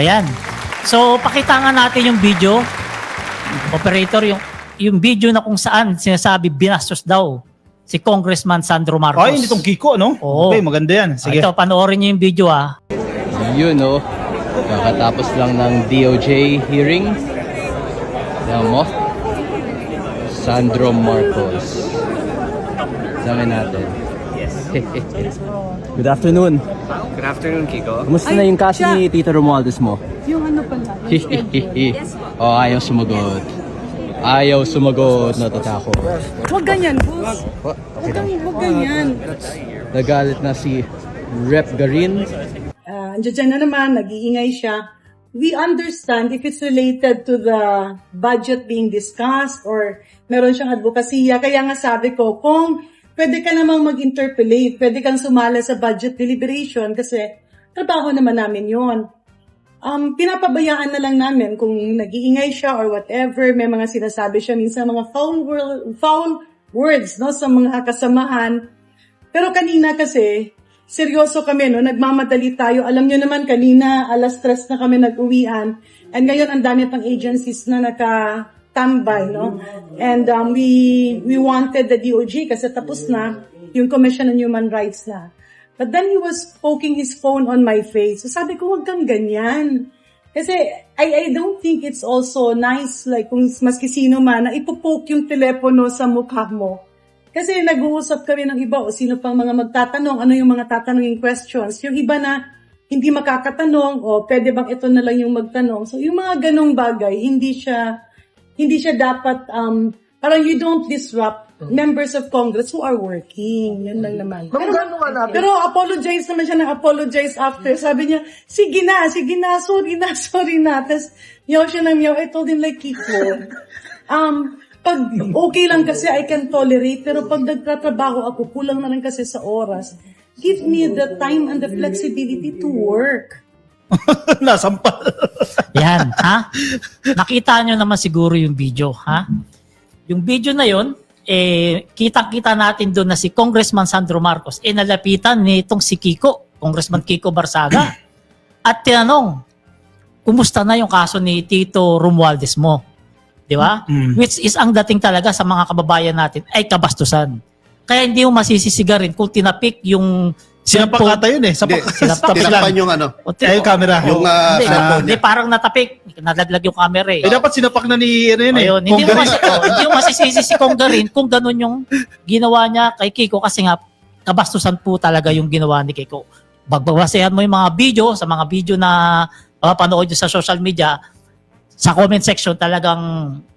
yan. So, pakita nga natin yung video. Operator, yung video na kung saan sinasabi binastos daw si Congressman Sandro Marcos. Ay, hindi itong Kiko, no? Oo. Okay, maganda yan. Sige. Ito, panoorin niyo yung video Yun no, kakatapos lang ng DOJ hearing. Alam mo, Sandro Marcos. Sabi natin. Good afternoon. Good afternoon, Kiko. Kumusta na yung kaso ni Tito Romualdez mo? Yung ano pala? Yung schedule. Oh, ayaw sumagot. Ayaw sumagot, natatakot. Huwag ganyan, boss. Huwag ganyan. Nagalit na si Rep Garin. Andiyan na naman, nag-iingay siya. We understand if it's related to the budget being discussed or meron siyang advokasya. Kaya nga sabi ko, kung pwede ka namang mag-interpolate, pwede kang sumala sa budget deliberation kasi trabaho naman namin yon. Pinapabayaan na lang namin kung nag-iingay siya or whatever, may mga sinasabi siya, minsan mga foul words no, sa mga kasamahan. Pero kanina kasi, seryoso kami, no? Nagmamadali tayo. Alam nyo naman, kanina, 3:00 na kami nag-uwian. And ngayon, ang dami pang agencies na nakatambay, no? And we wanted the DOJ kasi tapos na yung Commission on Human Rights na. But then he was poking his phone on my face. So sabi ko, huwag kang ganyan. Kasi I don't think it's also nice, like kung maski sino man, na ipopoke yung telepono sa mukha mo. Kasi nag-uusap kami ng iba o sino pang mga magtatanong, ano yung mga tatanungin questions. Yung iba na hindi makakatanong o pwede bang ito na lang yung magtanong. So yung mga ganong bagay, hindi siya dapat, parang you don't disrupt members of Congress who are working. Yun lang naman. Pero apologize naman siya apologize after. Sabi niya, sige na, sorry na. Tapos miyaw siya ng miyaw. I told him like, Kiko, pag okay lang kasi I can tolerate, pero pag nagtatrabaho ako, kulang na lang kasi sa oras. Give me the time and the flexibility to work. Nasampal. Yan, ha? Nakita nyo naman siguro yung video, ha? Yung video na yon, kitang-kita natin doon na si Congressman Sandro Marcos, nalapitan nitong si Kiko, Congressman Kiko Barsaga, at tinanong, kumusta na yung kaso ni Tito Romualdez mo? Di ba? Which is ang dating talaga sa mga kababayan natin ay kabastusan. Kaya hindi mo masisisigarin kung tinapik yung Sinapak ata yun eh. Tinakpan yung ano. Yung camera. Yung hindi, parang natapik. Nalaglag yung camera eh. Dapat sinapak na ni ano yun eh. Ayun, hindi mo masisisi si Kong Garin kung ganun yung ginawa niya kay Kiko kasi nga kabastusan po talaga yung ginawa ni Kiko. Bagbabasehan mo yung mga video, sa mga video na mapanood nyo sa social media, sa comment section talagang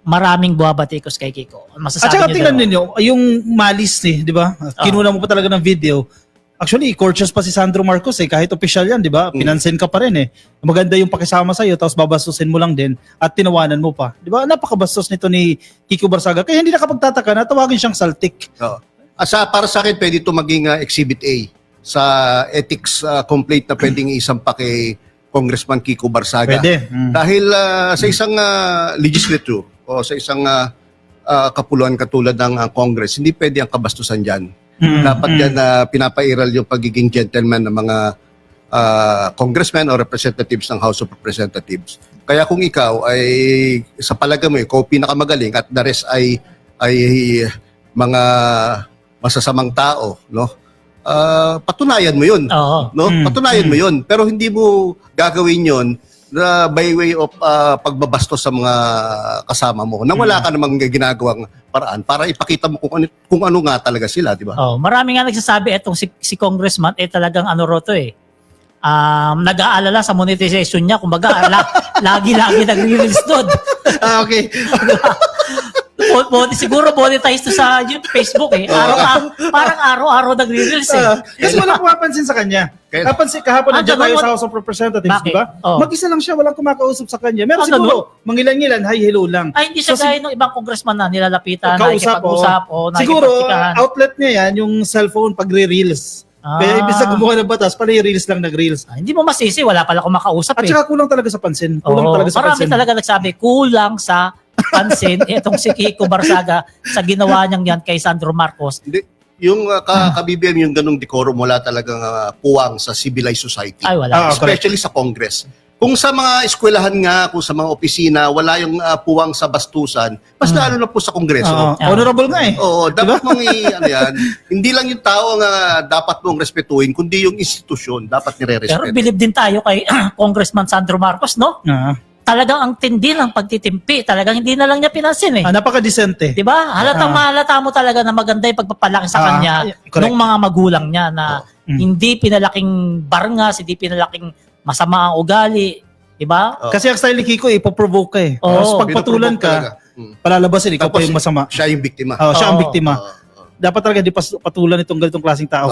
maraming buwabatikos kay Kiko. At saka tingnan ninyo, yung malis di ba? Kinuna mo pa talaga ng video. Actually, courteous pa si Sandro Marcos eh. Kahit official yan, di ba? Pinansin ka pa rin eh. Maganda yung pakisama sa'yo, tapos babastusin mo lang din at tinawanan mo pa. Di ba? Napakabastos nito ni Kiko Barsaga. Kaya hindi nakapagtataka na tawagin siyang saltik. Para sa akin, pwede ito maging Exhibit A sa ethics complaint na pwedeng isampa kay Congressman Kiko Barsaga. Pwede. Dahil sa isang legislature o sa isang kapuluan katulad ng Congress, hindi pwede ang kabastusan dyan. Dapat yan pinapairal yung pagiging gentleman ng mga congressmen o representatives ng House of Representatives. Kaya kung ikaw ay sa palagay mo, ikaw pinakamagaling at the rest ay mga masasamang tao, no? Patunayan mo yun. No? Patunayan mo yun. Pero hindi mo gagawin yun na by way of pagbabastos sa mga kasama mo nang wala ka namang ginagawang paraan para ipakita mo kung ano nga talaga sila, di ba? Marami nga nagsasabi etong si Congressman talagang ano roto eh. Nag-aalala sa monetization niya, kumbaga lagi-lagi nagre-release doon. Okay. Siguro monetize to sa Facebook eh. Parang araw-araw nagre-release eh. Kasi walang pumapansin sa kanya. Kahapon nandiyan tayo sa House of Representatives, di ba? Mag-isa lang siya, walang kumakausap sa kanya. Meron siguro, mangilan-ngilan, hi, hello lang. Ay, hindi siya gaya ng ibang congressman na nilalapitan, nakikipag-usap. Siguro, outlet niya yan, yung cellphone pagre-reels. Kaya ibig sa gumawa ng batas, pala yung reels lang nag-reels. Hindi mo masisi, wala pala kumakausap At saka kulang talaga sa pansin. Marami talaga nagsabi, kulang sa pansin itong si Kiko Barsaga sa ginawa niyang yan kay Sandro Marcos. Yung kabibigyan yung ganung decorum, wala talagang puwang sa civilized society. Ay, wala. Especially sa Congress. Kung sa mga eskwelahan nga, kung sa mga opisina, wala yung puwang sa bastusan, mas lalo na po sa Kongreso. Oo. Honorable nga eh. Oo, dapat mong ano yan, hindi lang yung tao ang dapat mong respetuhin, kundi yung institusyon dapat Pero nire-respeto. believe din tayo kay Congressman Sandro Marcos, no? Talagang ang tindi ng pagtitimpi. Talagang hindi na lang niya pinansin eh. Napaka-decente. Di ba? Halatang mahalata mo talaga na maganda yung pagpapalaki sa kanya correct. ng mga magulang niya na hindi pinalaking barngas, hindi pinalaking masama ang ugali. Di ba? Kasi ang style ni Kiko, ipoprovoke ka eh. Oo. Tapos pagpatulan Pinoprovoke ka, talaga. palalabasin, ikaw pa yung masama. Siya yung biktima. Siya ang Oo. biktima. Dapat talaga di patulan itong ganitong klaseng tao.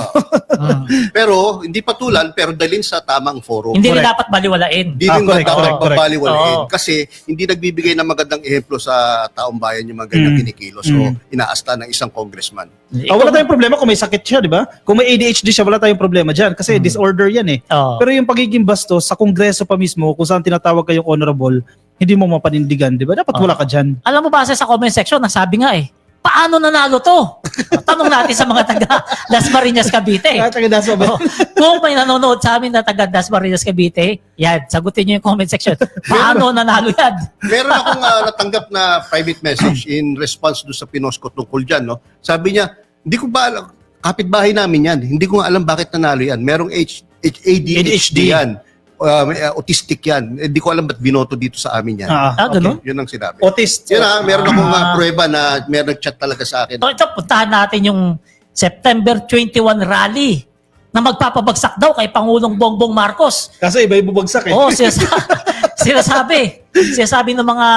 Pero, hindi patulan, pero dalhin sa tamang forum. Hindi rin Correct. dapat baliwalain. Hindi rin correct, dapat correct, correct. babaliwalain. Oo. Kasi hindi nagbibigay ng magandang ehemplo sa taong bayan yung mga ganyang kinikilos o inaasta ng isang congressman. Wala tayong problema kung may sakit siya, di ba? Kung may ADHD siya, wala tayong problema dyan. Kasi disorder yan eh. Oo. Pero yung pagiging bastos sa kongreso pa mismo, kung saan tinatawag kayong honorable, hindi mo mapanindigan, di ba? Dapat wala ka dyan. Alam mo ba sa comment section, nagsabi nga eh, paano nanalo to? Tanong natin sa mga taga Dasmariñas, Cavite. Oh, kung may nanonood sa amin na taga Dasmariñas, Cavite, yan, sagutin nyo yung comment section. Paano nanalo yan? Meron akong natanggap na private message in response do sa pinost ko tungkol dyan. No? Sabi niya, hindi ko ba alam, kapitbahay namin yan. Hindi ko nga alam bakit nanalo yan. Merong ADHD yan. Autistic yan. Hindi ko alam ba't binoto dito sa amin yan. Ganun? Yun ang sinabi. Autist. Yan meron akong prueba na meron nag-chat talaga sa akin. So ito, puntahan natin yung September 21 rally na magpapabagsak daw kay Pangulong Bongbong Marcos. Kasi iba yung bubagsak eh. Oo, sinasabi ng mga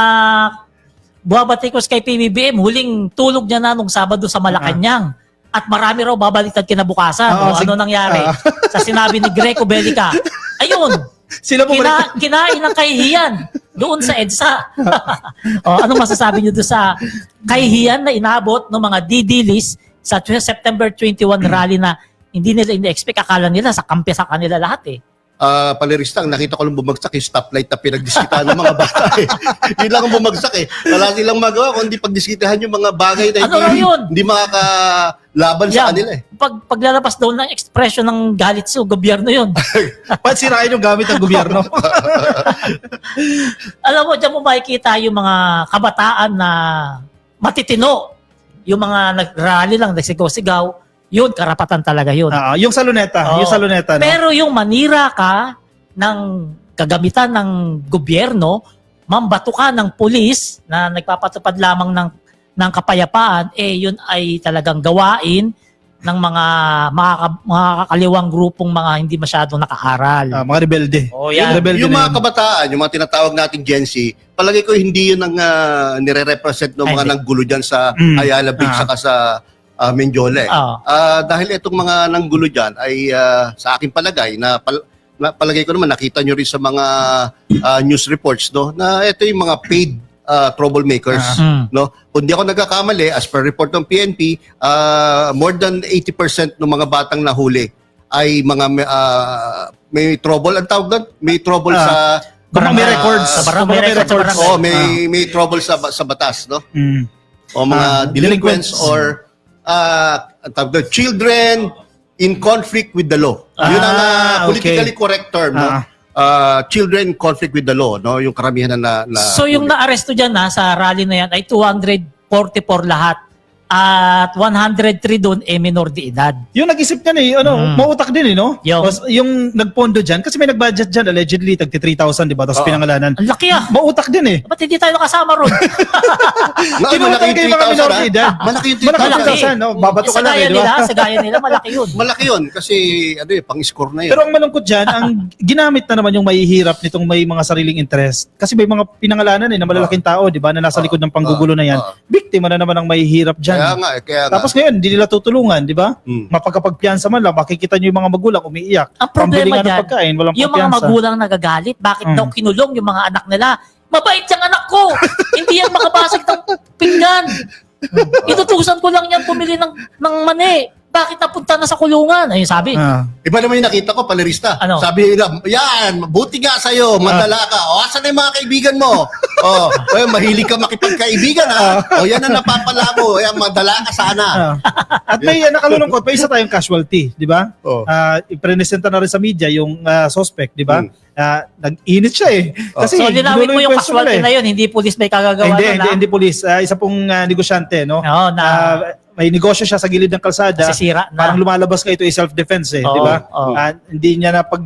buwabatikos kay PBBM, huling tulog niya na nung Sabado sa Malacanang. At marami raw babaliktad kinabukasan. Ano nangyari? Sa sinabi ni Greco Bellica. Ayun, Sila po kinain ng kahihiyan doon sa EDSA. Anong masasabi niyo doon sa kahihiyan na inabot ng mga DD-list sa September 21 rally na hindi nila in-expect, akala nila sa kampi sa kanila lahat eh. Paliristang, nakita ko lang bumagsak yung stoplight na pinagdiskitahan ng mga bata eh. Yun lang ang bumagsak eh. Wala silang magawa kundi pagdiskitahan yung mga bagay na Ano lang yun? hindi makakalaban sa kanila eh. Paglalabas daw ng expression ng galit sa gobyerno yun. Ba't sirain yung gamit ng gobyerno? Alam mo, dyan mo makikita yung mga kabataan na matitino. Yung mga nag-rally lang, nagsigaw-sigaw. Yun, karapatan talaga yun. Yung sa luneta. Oo. Yung sa luneta. No? Pero yung manira ka ng kagamitan ng gobyerno, mambato ka ng pulis na nagpapatupad lamang ng kapayapaan, yun ay talagang gawain ng mga makakaliwang grupong mga hindi masyadong nakaaral. Mga rebelde. Yan. Rebelde Yung na mga yun. kabataan, yung mga tinatawag nating Gen Z, palagi ko hindi yun ang nire-represent ng mga Hindi. nanggulo dyan sa Ayala Bridge saka sa Menjola. Dahil itong mga nanggulo dyan ay sa aking palagay na palagay ko naman nakita nyo rin sa mga news reports no na ito yung mga paid troublemakers no. Kung di ako nagkakamali as per report ng PNP more than 80% ng mga batang nahuli ay mga may trouble ang tawag doon, may trouble sa May records. Sa barangay records, sa barangay. may trouble sa batas no. O mga delinquents or tawag doon, children in conflict with the law. Yun ang politically correct term, no? Children in conflict with the law, no? Yung karamihan na So yung naaresto dyan sa rally na yan ay 244 lahat. At 103 doon minor de edad. Yung nag-isip niyan mautak din no? Yung nagpondo dyan, kasi may nag-budget dyan, allegedly, tagti 3,000, di ba? Tapos pinangalanan. Ang laki Mautak din eh. Ba't hindi tayo nakasama ron? Kinuha talaga yung mga minor de edad. Malaki yung Malaki 3,000. 3,000, no? Babato ka lang, di ba? Sa gaya nila, malaki yun. Malaki yun kasi pang-score na yun. Pero ang malungkot dyan, ang ginamit na naman yung mahihirap nitong may mga sariling interest. Kasi may mga pinangalanan na malalaking tao, di ba, na nasa likod ng panggugulo na yan. Biktima na naman ang mahihirap dyan. Kaya nga. Tapos ngayon, hindi nila tutulungan, di ba? Mapagkapagpiyansa man lang, makikita nyo yung mga magulang umiiyak. Ang problema Pambili nga ng dyan, pagkain, walang yung mga pagpiyansa. magulang nagagalit, bakit daw kinulong yung mga anak nila? Mabait yung anak ko! Hindi yan makabasag ng pinggan! Inutusan ko lang yan bumili ng mani. bakit napunta na sa kulungan? Ayun sabi. Iba naman yung nakita ko, palerista. Ano? Sabi nila, yan, buti nga sa'yo, madala ka. O, asan na yung mga kaibigan mo? Mahilig ka makipagkaibigan, ha? O, yan ang napapala mo. Yan, madala ka sana. At may nakalulungkot, may isa tayong casualty, di ba? Oh. Ipresenta na rin sa media yung suspect, di ba? Nag-init siya eh. Kasi So, linawin mo ginulo yung question casualty nila na yun, hindi police may kagagawa Hindi, nun, hindi, hindi police. Isa pong negosyante, no? Oo, na May negosyo siya sa gilid ng kalsada. nasisira na. Parang lumalabas ka ito ay self-defense eh, Oo, di ba? oo. Hindi niya na pag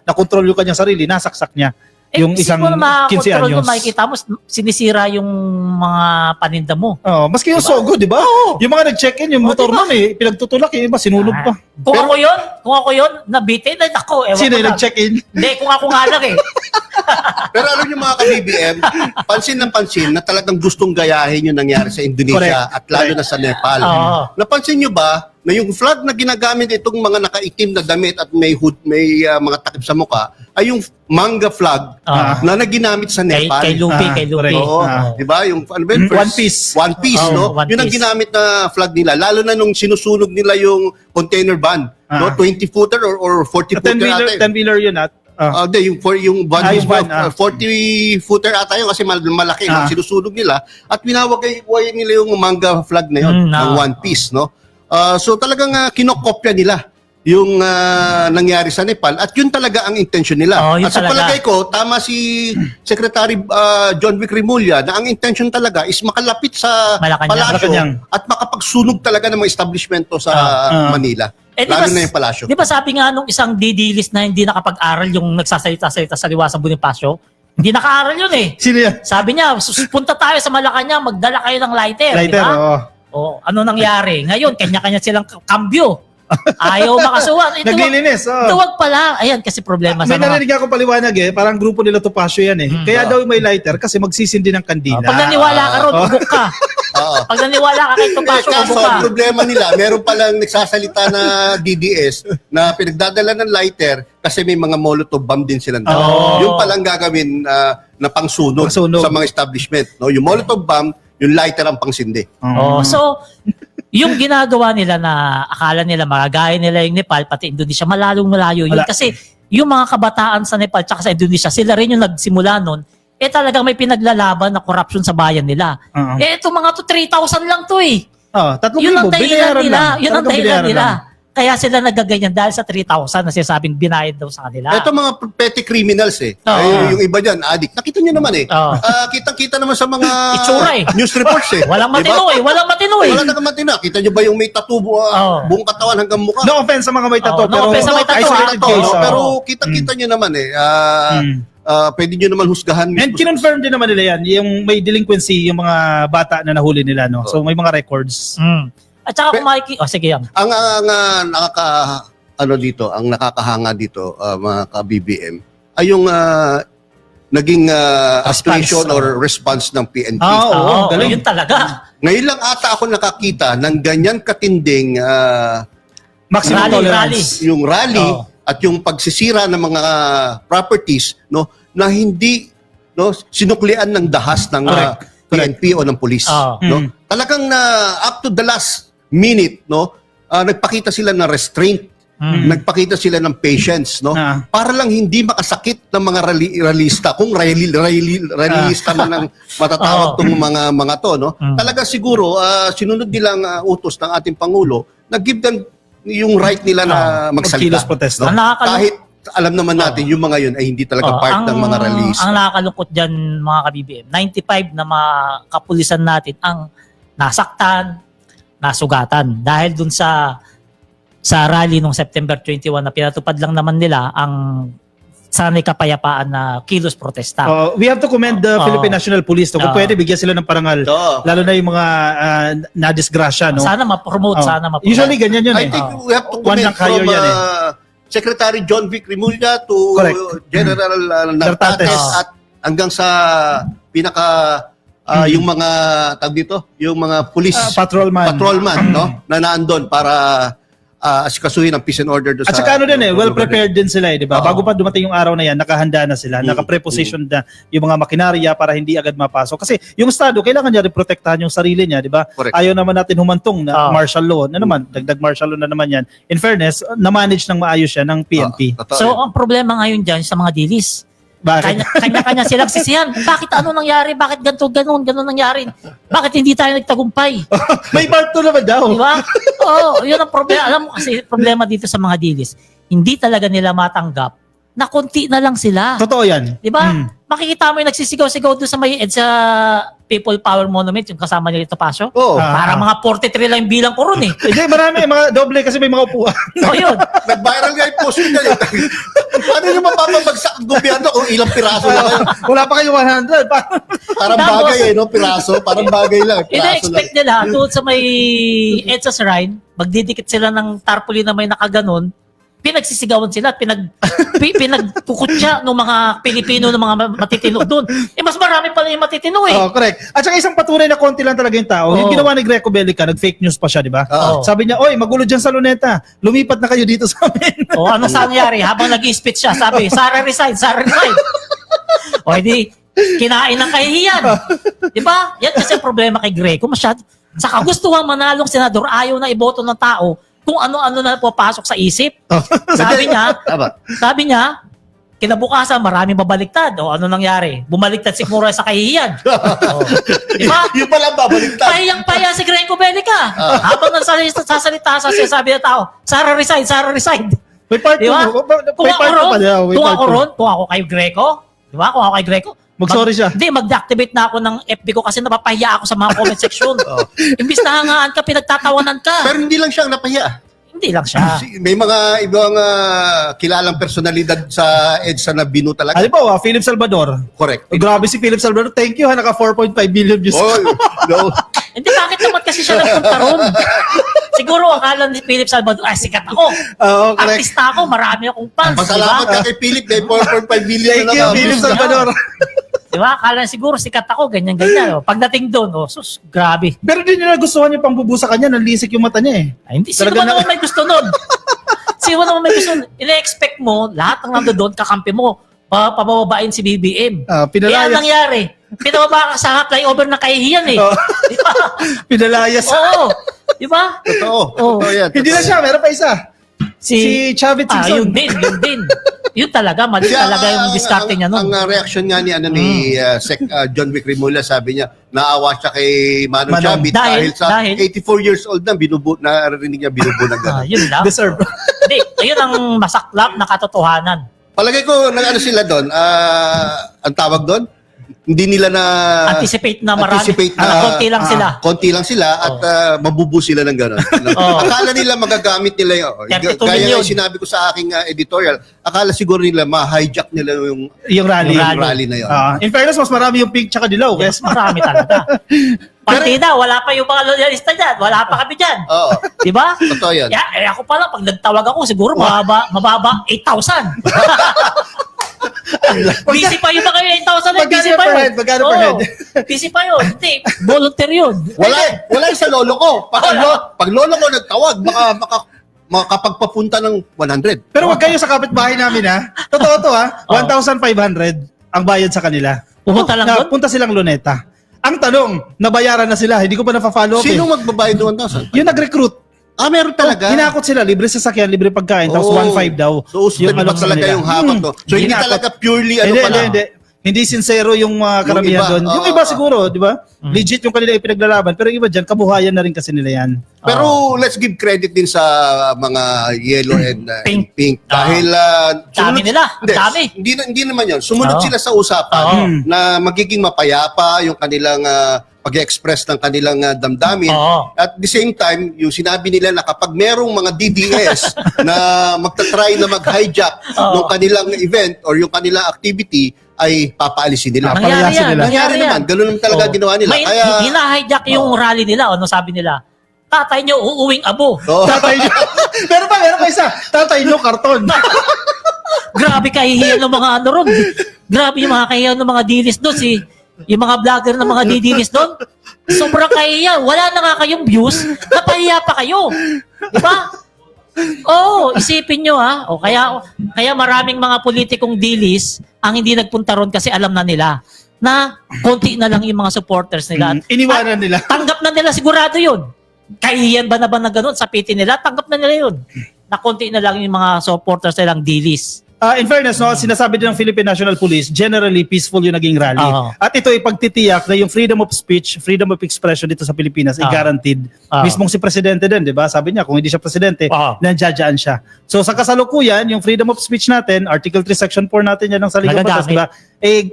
nakontrol yung kanyang sarili, nasaksak niya yung isang siguro 15 makakontrol anyos. mo, makikita mo, sinisira yung mga paninda mo. Oh, maski yung Sogo, di ba? Yung mga nag-check-in, yung motor nun eh, pinagtutulak yung iba, sinulog pa. Kung ako yun, nabitin na ako. Ewan Sino ko yung lang. nag-check-in? Hindi, kung ako nga lang eh. Pero alam niyo mga ka-BBM, pansin na talagang gustong gayahin yung nangyari sa Indonesia Correct. at lalo na sa Nepal. Oo. Napansin niyo ba na yung flag na ginagamit itong mga nakaitim na damit at may hood, may mga takip sa mukha ay yung manga flag na ginamit sa Nepal. Kay Lupi, kay Lupi. correct. Oo, Ah. 'di ba? Yung ano ba yun? One Piece. One Piece, Oo, no? One Yun ang Piece. ginamit na flag nila lalo na nung sinusunog nila yung container van, no? 20-footer or 40-footer 10-wheeler yun at Hindi, yung van, yung van, 40-footer ata yun kasi malaki no? Sinusunog nila at winawagay nila yung manga flag na yun ng One Piece, no? So talagang kinokopya nila yung nangyari sa Nepal at yun talaga ang intention nila. Yun At sa talaga. palagay ko, tama si Secretary John Vic Remulla na ang intention talaga is makalapit sa Malacanang. palasyo Malacanang. at makapagsunog talaga ng mga establishmento sa Manila. Lalo na yung palasyo. Di ba sabi nga nung isang didilis na hindi nakapag-aral yung nagsasalita-salita sa liwa sa Bonifacio? Hindi naka-aral yun eh. sino yan? Sabi niya, punta tayo sa Malacanang, magdala kayo ng lighter. Lighter, di ba? oo. Ano nangyari? Ngayon, kanya-kanya silang kambyo. Ayaw makasuhan. Naglilinis, Duwag pala. Ayan, kasi problema sa May mga... narinig ako paliwanag eh, parang grupo nila Topacio yan eh. Kaya daw may lighter kasi magsisindi ng kandila. Pag naniwala ka ron, ubok ka. Pag naniwala ka kay Topacio, Kaso, ubok ka. ang problema nila, meron palang nagsasalita na DDS na pinagdadala ng lighter kasi may mga molotov bomb din silang dala. Yung palang gagawin na pangsunog Pangsunog. sa mga establishment. No? Yung molotov bomb, yung lighter ang pangsindi. So, yung ginagawa nila na akala nila magagaya nila yung Nepal, pati Indonesia, malalong malayo yun. Wala. Kasi yung mga kabataan sa Nepal tsaka sa Indonesia, sila rin yung nagsimula nun, talagang may pinaglalaban na corruption sa bayan nila. Itong mga to, 3,000 lang to eh. 3,000, Yun ang dahilan binayaran nila. lang. Yun ang Talagang dahilan binayaran nila. lang. Kaya sila nagaganyan dahil sa 3,000 na sinasabing binayad daw sa kanila. Ito mga petty criminals eh. Oo. Yung iba dyan, addict. Nakita nyo naman eh. Oo. Kitang-kita naman sa mga Itsura eh. news reports eh. Walang Diba? matino eh. Walang matino eh. Wala naman matino. Kita nyo ba yung may tattoo buong katawan hanggang mukha? No offense sa mga may tattoo, No pero offense sa may tattoo, isolated Tattoo, case. no? oh. Pero kitang-kita nyo naman eh. Pwede nyo naman husgahan. And kinonfirm din naman nila yan, yung may delinquency, yung mga bata na nahuli nila, no? So may mga records. At saka kung sige yan. Ang nakakahanga dito, mga ka-BBM, ay yung naging actuation or response ng PNP. galing. Yun talaga. Ngayon lang ata ako nakakita ng ganyan katinding Maximum Rally, tolerance. yung rally at yung pagsisira ng mga properties, no, na hindi sinuklian ng dahas ng PNP o ng police, no. Talagang up to the last minute, no, nagpakita sila ng restraint, nagpakita sila ng patience, no, para lang hindi makasakit ng mga rallyista, kung rallyista man ang matatawag tong mga to, no. Talaga siguro sinunod nilang utos ng ating pangulo na give them yung right nila na magsalita, Magkilos protest, no? no? Kahit alam naman natin yung mga yun ay hindi talaga part ng mga rallies. Ang nakakalungkot dyan, mga ka-BBM, 95 na mga kapulisan natin ang nasaktan, nasugatan. Dahil dun sa rally nung September 21 na pinatupad lang naman nila ang sana'y kapayapaan na kilos protesta. We have to commend the Philippine National Police. Kung pwede, bigyan sila ng parangal. Lalo na yung mga nadisgrasya, no? Sana ma-promote, sana ma-promote. Usually, ganyan yun I eh. think we have to One comment rank higher from yan eh. Secretary John Vic Remulla to Correct. General Nartates Nartates. at hanggang sa pinaka yung mga tawag dito, yung mga police Patrolman. no, na naandun para asikasuhin ang peace and order doon At saka ano din well prepared din sila di ba? Bago pa dumating yung araw na yan, nakahanda na sila, naka-preposition na yung mga makinarya para hindi agad mapasok. Kasi yung Estado, kailangan niya rin protektahan yung sarili niya, di ba? Correct. Ayaw naman natin humantong na martial law na naman, dagdag martial law na naman yan. In fairness, na-manage ng maayos siya ng PNP. So, ang problema ngayon dyan sa mga dilis, Bakit? kanya-kanya silang sisihan. Bakit ano nangyari? Bakit ganun nangyari? Bakit hindi tayo nagtagumpay? May part 2 naman daw. Di ba? Oo, yun ang problema. Alam mo kasi, problema dito sa mga dilis, hindi talaga nila matanggap na konti na lang sila. Totoo yan. Di ba? Makikita mo yung nagsisigaw-sigaw doon sa may EDSA People Power Monument, yung kasama nila Topacio. Oo. Para mga 43 lang yung bilang ko ron eh. Hindi, marami, mga doble kasi may mga upuan. O yun. Nag-viral nga yung post nila. Paano nyo mapapabagsak ang gobyerno kung ilang piraso lang kayo? Wala pa kayo 100. Parang Tapos, bagay no? Piraso. Parang bagay lang. Piraso lang. ina-expect nila doon sa may EDSA Shrine, magdidikit sila ng tarpaulin na may nakaganon, pinagsisigawan sila, pinagkukutya ng mga Pilipino ng mga matitino doon. Mas marami pala yung matitino eh. Oh, correct. At saka isang patunay na konti lang talaga yung tao. Yung ginawa ni Greco Bellica, nag-fake news pa siya, di ba? Oo. Sabi niya, oy, magulo dyan sa Luneta. Lumipat na kayo dito sa amin. O ano sa nangyari? Habang nag-speech siya, sabi, Sara resign, Sara resign. O hindi, kinain ng kahihiyan. Di ba? Yan kasi ang problema kay Greco. Masyado. Sa kagustuhan manalong senador, ayaw na iboto ng tao kung ano-ano na papasok sa isip. Sabi niya, kinabukasan, maraming babaliktad. O ano nangyari? Bumaliktad si Mura sa kahihiyan. O, di ba? Yung pala babaliktad. Pahiyang-pahiya si Greco Bellica. Habang sasalita sa sinasabi ng tao, Sara resign, Sara resign. May part Di ba? 2. Kung ako ron, kung ako kay Greco, di ba? Kung ako kay Greco, Mag-sorry siya. Hindi, mag-deactivate na ako ng FB ko kasi napapahiya ako sa mga comment section. Imbis na hangaan ka, pinagtatawanan ka. Pero hindi lang siya ang napahiya. Hindi lang siya. May mga ibang kilalang personalidad sa EDSA na binu talaga. Ano ba, Philip Salvador? Correct. Grabe si Philip Salvador. Thank you, naka 4.5 billion views. Oh, no. Hindi, bakit naman kasi siya nagpunta ron? Siguro akala ni Philip Salvador, ay sikat ako. Oo, correct. Artista ako, marami akong fans. Pasalamat Diba? ka kay Philip dahil 4.5 billion Thank na you, lang. Philip Salvador. Diba? Akala siguro sikat ako, ganyan-ganyan. O, pagdating doon, sus, grabe. Pero di nila gustuhan yung pangbubusa kanya, nanlisik yung mata niya eh. Ay, hindi, sino Talaga ba naman may gusto nun? Sino naman may gusto nun? Ina-expect mo, lahat ng nando doon, kakampi mo, pabababain si BBM. Pinalayas. Kaya nangyari, pinababa ka sa flyover na kahihiyan eh. Oh. Di ba? Pinalayas. Oo. Di ba? Totoo. Oo. Totoo yan. Hindi na siya, meron pa isa. Si Chavit Singson. Yun din. Yun talaga, mali talaga yung diskarte niya nun. Ang reaction nga ni, ni John Wick Rimula, sabi niya, naawa siya kay Manong Manong. Chavit dahil sa Dahil? 84 years old na, narinig niya binubo na gano'n. Yun lang. Deserve. Hindi, ayun ang masaklap na katotohanan. Palagay ko, nag-ano sila doon, ang tawag doon, hindi nila na Anticipate na marami. anticipate Konti lang sila. Konti lang sila at mabubu sila ng gano'n. Akala nila magagamit nila yung, 32 gaya million. nga yung sinabi ko sa aking editorial, akala siguro nila ma-hijack nila Yung rally. yung rally na yun. In fairness, mas marami yung pink tsaka dilaw. Yes, marami talaga. Partida, wala pa yung mga loyalista dyan. Wala pa kami dyan. Oo. Di ba? Totoo yan. Ako pala, pag nagtawag ako, siguro mababa 8,000. Busy pa yun ba kayo 8,000? Busy pa yun. Magkano per head? Busy pa yun. Hindi, volunteer yun. Wala yung sa lolo ko. Pag lolo ko nagtawag, makapagpapunta ng 100. Pero wag kayo sa kapitbahay namin ha. Totoo to ha. 1,500 ang bayad sa kanila. Pumunta lang doon? Punta silang Luneta. Ang tanong, nabayaran na sila. Hindi ko pa na-follow up Sino magbabayad ng 1,000? Yung nag-recruit. Meron talaga. Hinakot sila, libre sasakyan, libre pagkain, tapos 1,500 daw. So, yung alok sa talaga kanila. yung hamak to. So, hindi Hinakot. talaga purely Hindi sincero yung karamihan iba, doon. Yung iba siguro, di ba? Legit yung kanila ipinaglalaban. Pero yung iba dyan, kabuhayan na rin kasi nila yan. Pero let's give credit din sa mga yellow and pink. Dahil Dami nila. Hindi, Dami. hindi naman yun. Sumunod sila sa usapan na magiging mapayapa yung kanilang pag-express ng kanilang damdamin. At the same time, yung sinabi nila na kapag merong mga DDS na magta-try na mag-hijack ng kanilang event or yung kanilang activity, ay papaalisin nila. Papalayasin nila. Nangyari naman. Ganun naman talaga ginawa nila. Kaya, hina-hijack yung rally nila. Ano sabi nila? Tatay nyo, uuwing abo. Tatay nyo. Meron pa isa. Tatay nyo, karton. Grabe kahihiyan ng mga ano ron. Grabe yung mga kahihiyan ng mga dilis doon. Yung mga vlogger ng mga didilis doon. Sobrang kahihiyan. Wala na nga kayong views. Napahiya pa kayo. Diba? Oo, isipin nyo ha. O kaya maraming mga politikong dilis ang hindi nagpunta ron kasi alam na nila na konti na lang yung mga supporters nila. Iniwanan nila. Tanggap na nila sigurado yun. Kahiyan ba na ganun? Sapitin nila, tanggap na nila yun. Na konti na lang yung mga supporters nilang dilis. In fairness, no, sinasabi din ng Philippine National Police, generally peaceful yung naging rally. Oo. At ito ipagtitiyak na yung freedom of speech, freedom of expression dito sa Pilipinas ay Oo. guaranteed. Oo. Mismong si Presidente din, di ba? Sabi niya, kung hindi siya Presidente, Oo. nandiyan siya. So sa kasalukuyan, yung freedom of speech natin, Article 3, Section 4 natin yan ng Saligang Batas, Nagagamit. di ba?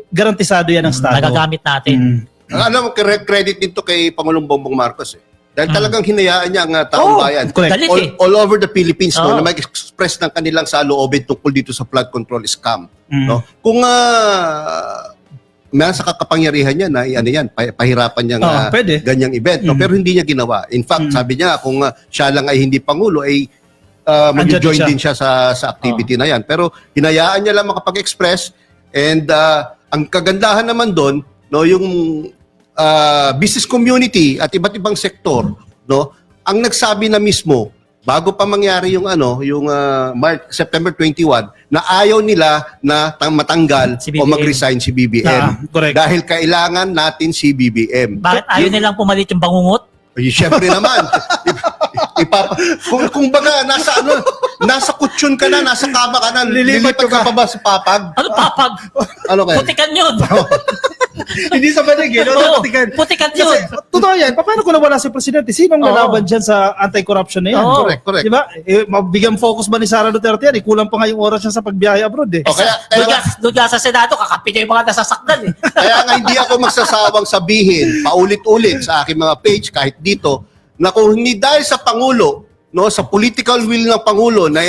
garantisado yan ng Estado. Nagagamit natin. Alam mo, credit dito kay Pangulong Bongbong Marcos. Dahil talagang hinayaan niya ang taong Oo, bayan. correct. Galit eh. All over the Philippines Oo. no, na mag-express ng kanilang saloobin tungkol dito sa flood control scam. Mm. No? Kung may sa kakapangyarihan niya na ano yan, pahirapan niya pwede. ganyang event. No? Pero hindi niya ginawa. In fact, sabi niya kung siya lang ay hindi Pangulo, ay mag-join Andyan din siya sa activity na yan. Pero hinayaan niya lang makapag-express and ang kagandahan naman doon, no, yung business community at iba't ibang sektor, no, ang nagsabi na mismo bago pa mangyari yung September 21 na ayaw nila na matanggal Si o BBM. mag-resign si BBM. Correct. Dahil kailangan natin si BBM. Bakit ayaw nilang pumalit yung bangungot? Ay, syempre naman. Kung baga nasa kutsyon ka na, nasa kama ka na, lilipat ka pa ba sa papag? Ano papag? Ano kaya? Putikan yun. Hindi sa banig, eh. Oo, putikan yun. Kasi, totoo yan. Paano kung nawala si Presidente? Sinong Oo. lalaban dyan sa anti-corruption na yan? Oo. Correct. Di ba? Mabigyan focus ba ni Sara Duterte yan? Kulang pa nga yung oras niya sa pagbiyahe abroad eh. O kaya, Doon nga sa Senado, kakapi niya yung mga nasasaktan eh. Kaya nga hindi ako magsasawang sabihin paulit-ulit sa aking mga page kahit dito na kung hindi dahil sa Pangulo, no, sa political will ng Pangulo na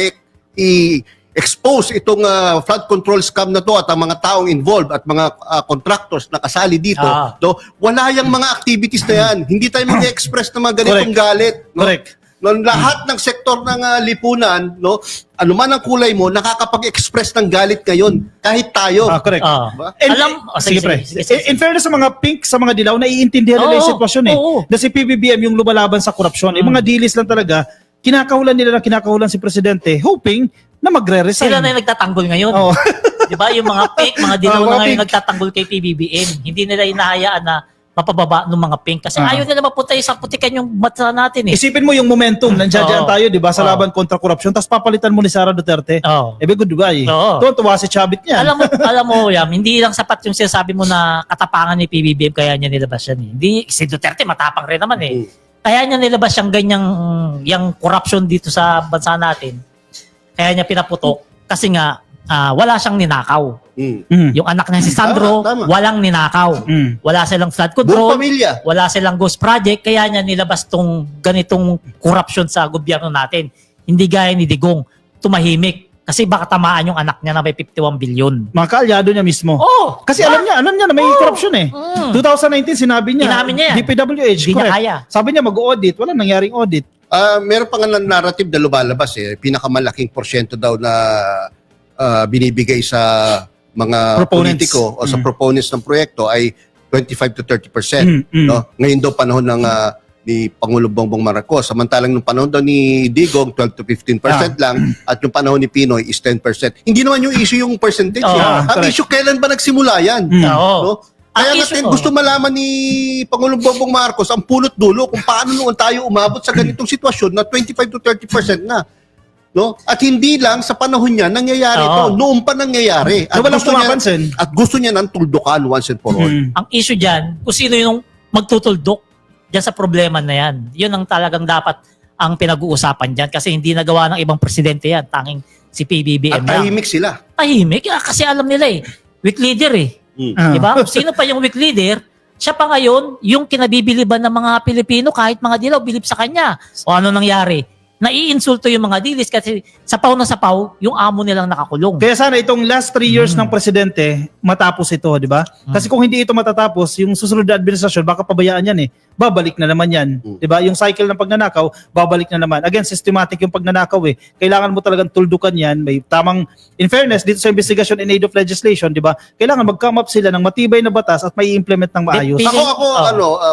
i-expose itong flood control scam na to at ang mga taong involved at mga contractors na kasali dito, no, wala yung mga activities na yan. Hindi tayo mag-express ng mga ganitong Correct. galit. No? Correct. No, lahat ng sektor ng lipunan, no, ano man ang kulay mo, nakakapag-express ng galit ngayon. Kahit tayo. Correct. Diba? Sige, pre. In fairness sa mga pink, sa mga dilaw, naiintindihan nila yung Oo, sitwasyon eh. oo. Na si PBBM yung lumalaban sa korupsyon. Yung mga dilis lang talaga, kinakahulan si Presidente, hoping na magre-resign. Sila na yung nagtatanggol ngayon. Oo. Di ba? Yung mga pink, mga dilaw Mga na ngayon pink. nagtatanggol kay PBBM. Hindi nila inahayaan na mapababa ng mga pink. Kasi ayaw nila mapunta sa putikan yung mata natin eh. Isipin mo yung momentum, nandiyan Oo. tayo, di ba, sa Oo. laban kontra korupsyon, tapos papalitan mo ni Sara Duterte. Oo. Goodbye. Oo. Tuwa si Chavit niya. Alam mo, Yam, hindi lang sapat yung sinasabi mo na katapangan ni PBBM kaya niya nilabas yan eh. Hindi, si Duterte matapang rin naman eh. Kaya niya nilabas yung ganyang yung corruption dito sa bansa natin. Kaya niya pinaputok kasi nga wala siyang ninakaw. Yung anak niya si Sandro, Tama. walang ninakaw. Wala silang flood Buong control. pamilya. Wala silang ghost project, kaya niya nilabas tong ganitong corruption sa gobyerno natin. Hindi gaya ni Digong, tumahimik. Kasi baka tamaan yung anak niya na may 51 billion. Mga kaalyado niya mismo. Oh! Kasi alam niya na may korupsyon eh. 2019 sinabi niya, Inamin niya yan. DPWH, Hindi niya correct. kaya. Sabi niya mag-audit, wala nangyaring audit. Meron pa nga narrative na lumalabas pinakamalaking porsyento daw na binibigay sa mga Proponents. politiko o sa proponents ng proyekto ay 25 to 30%. No? Ngayon daw panahon ng ni Pangulong Bongbong Marcos. Samantalang nung panahon daw ni Digong, 12 to 15% lang at yung panahon ni Pinoy is 10%. Hindi naman yung issue yung percentage. Oo, Ang correct. issue, kailan ba nagsimula yan? Oo. No? Kaya Ang natin issue- gusto malaman ni Pangulong Bongbong Marcos ang punot dulo kung paano noon tayo umabot sa ganitong sitwasyon na 25 to 30% na. No? At hindi lang sa panahon niya nangyayari Oo. ito. Noon pa nangyayari. Na walang pumapansin. At gusto niya ng tuldukan once and for all. Ang issue dyan, kung sino yung magtutuldok dyan sa problema na yan. Yun ang talagang dapat ang pinag-uusapan dyan kasi hindi nagawa ng ibang presidente yan. Tanging si PBBM At lang. tahimik sila. Tahimik. Kasi alam nila eh. Weak leader eh. Diba? Kung sino pa yung weak leader, siya pa ngayon, yung kinabibiliban ng mga Pilipino, kahit mga dilaw, bilib sa kanya. O ano nangyari? Naiinsulto yung mga dilis kasi sapaw na sapaw, yung amo nilang nakakulong. Kaya sana itong last 3 years ng presidente, matapos ito, di ba? Kasi kung hindi ito matatapos, yung susunod na administrasyon, baka pabayaan yan eh. babalik na naman yan. 'Di ba? Yung cycle ng pagnanakaw, babalik na naman. Again, systematic yung pagnanakaw eh. Kailangan mo talagang tuldukan yan. May tamang, in fairness, dito sa investigation in aid of legislation, 'di ba? Kailangan mag-come up sila ng matibay na batas at may implement ng maayos.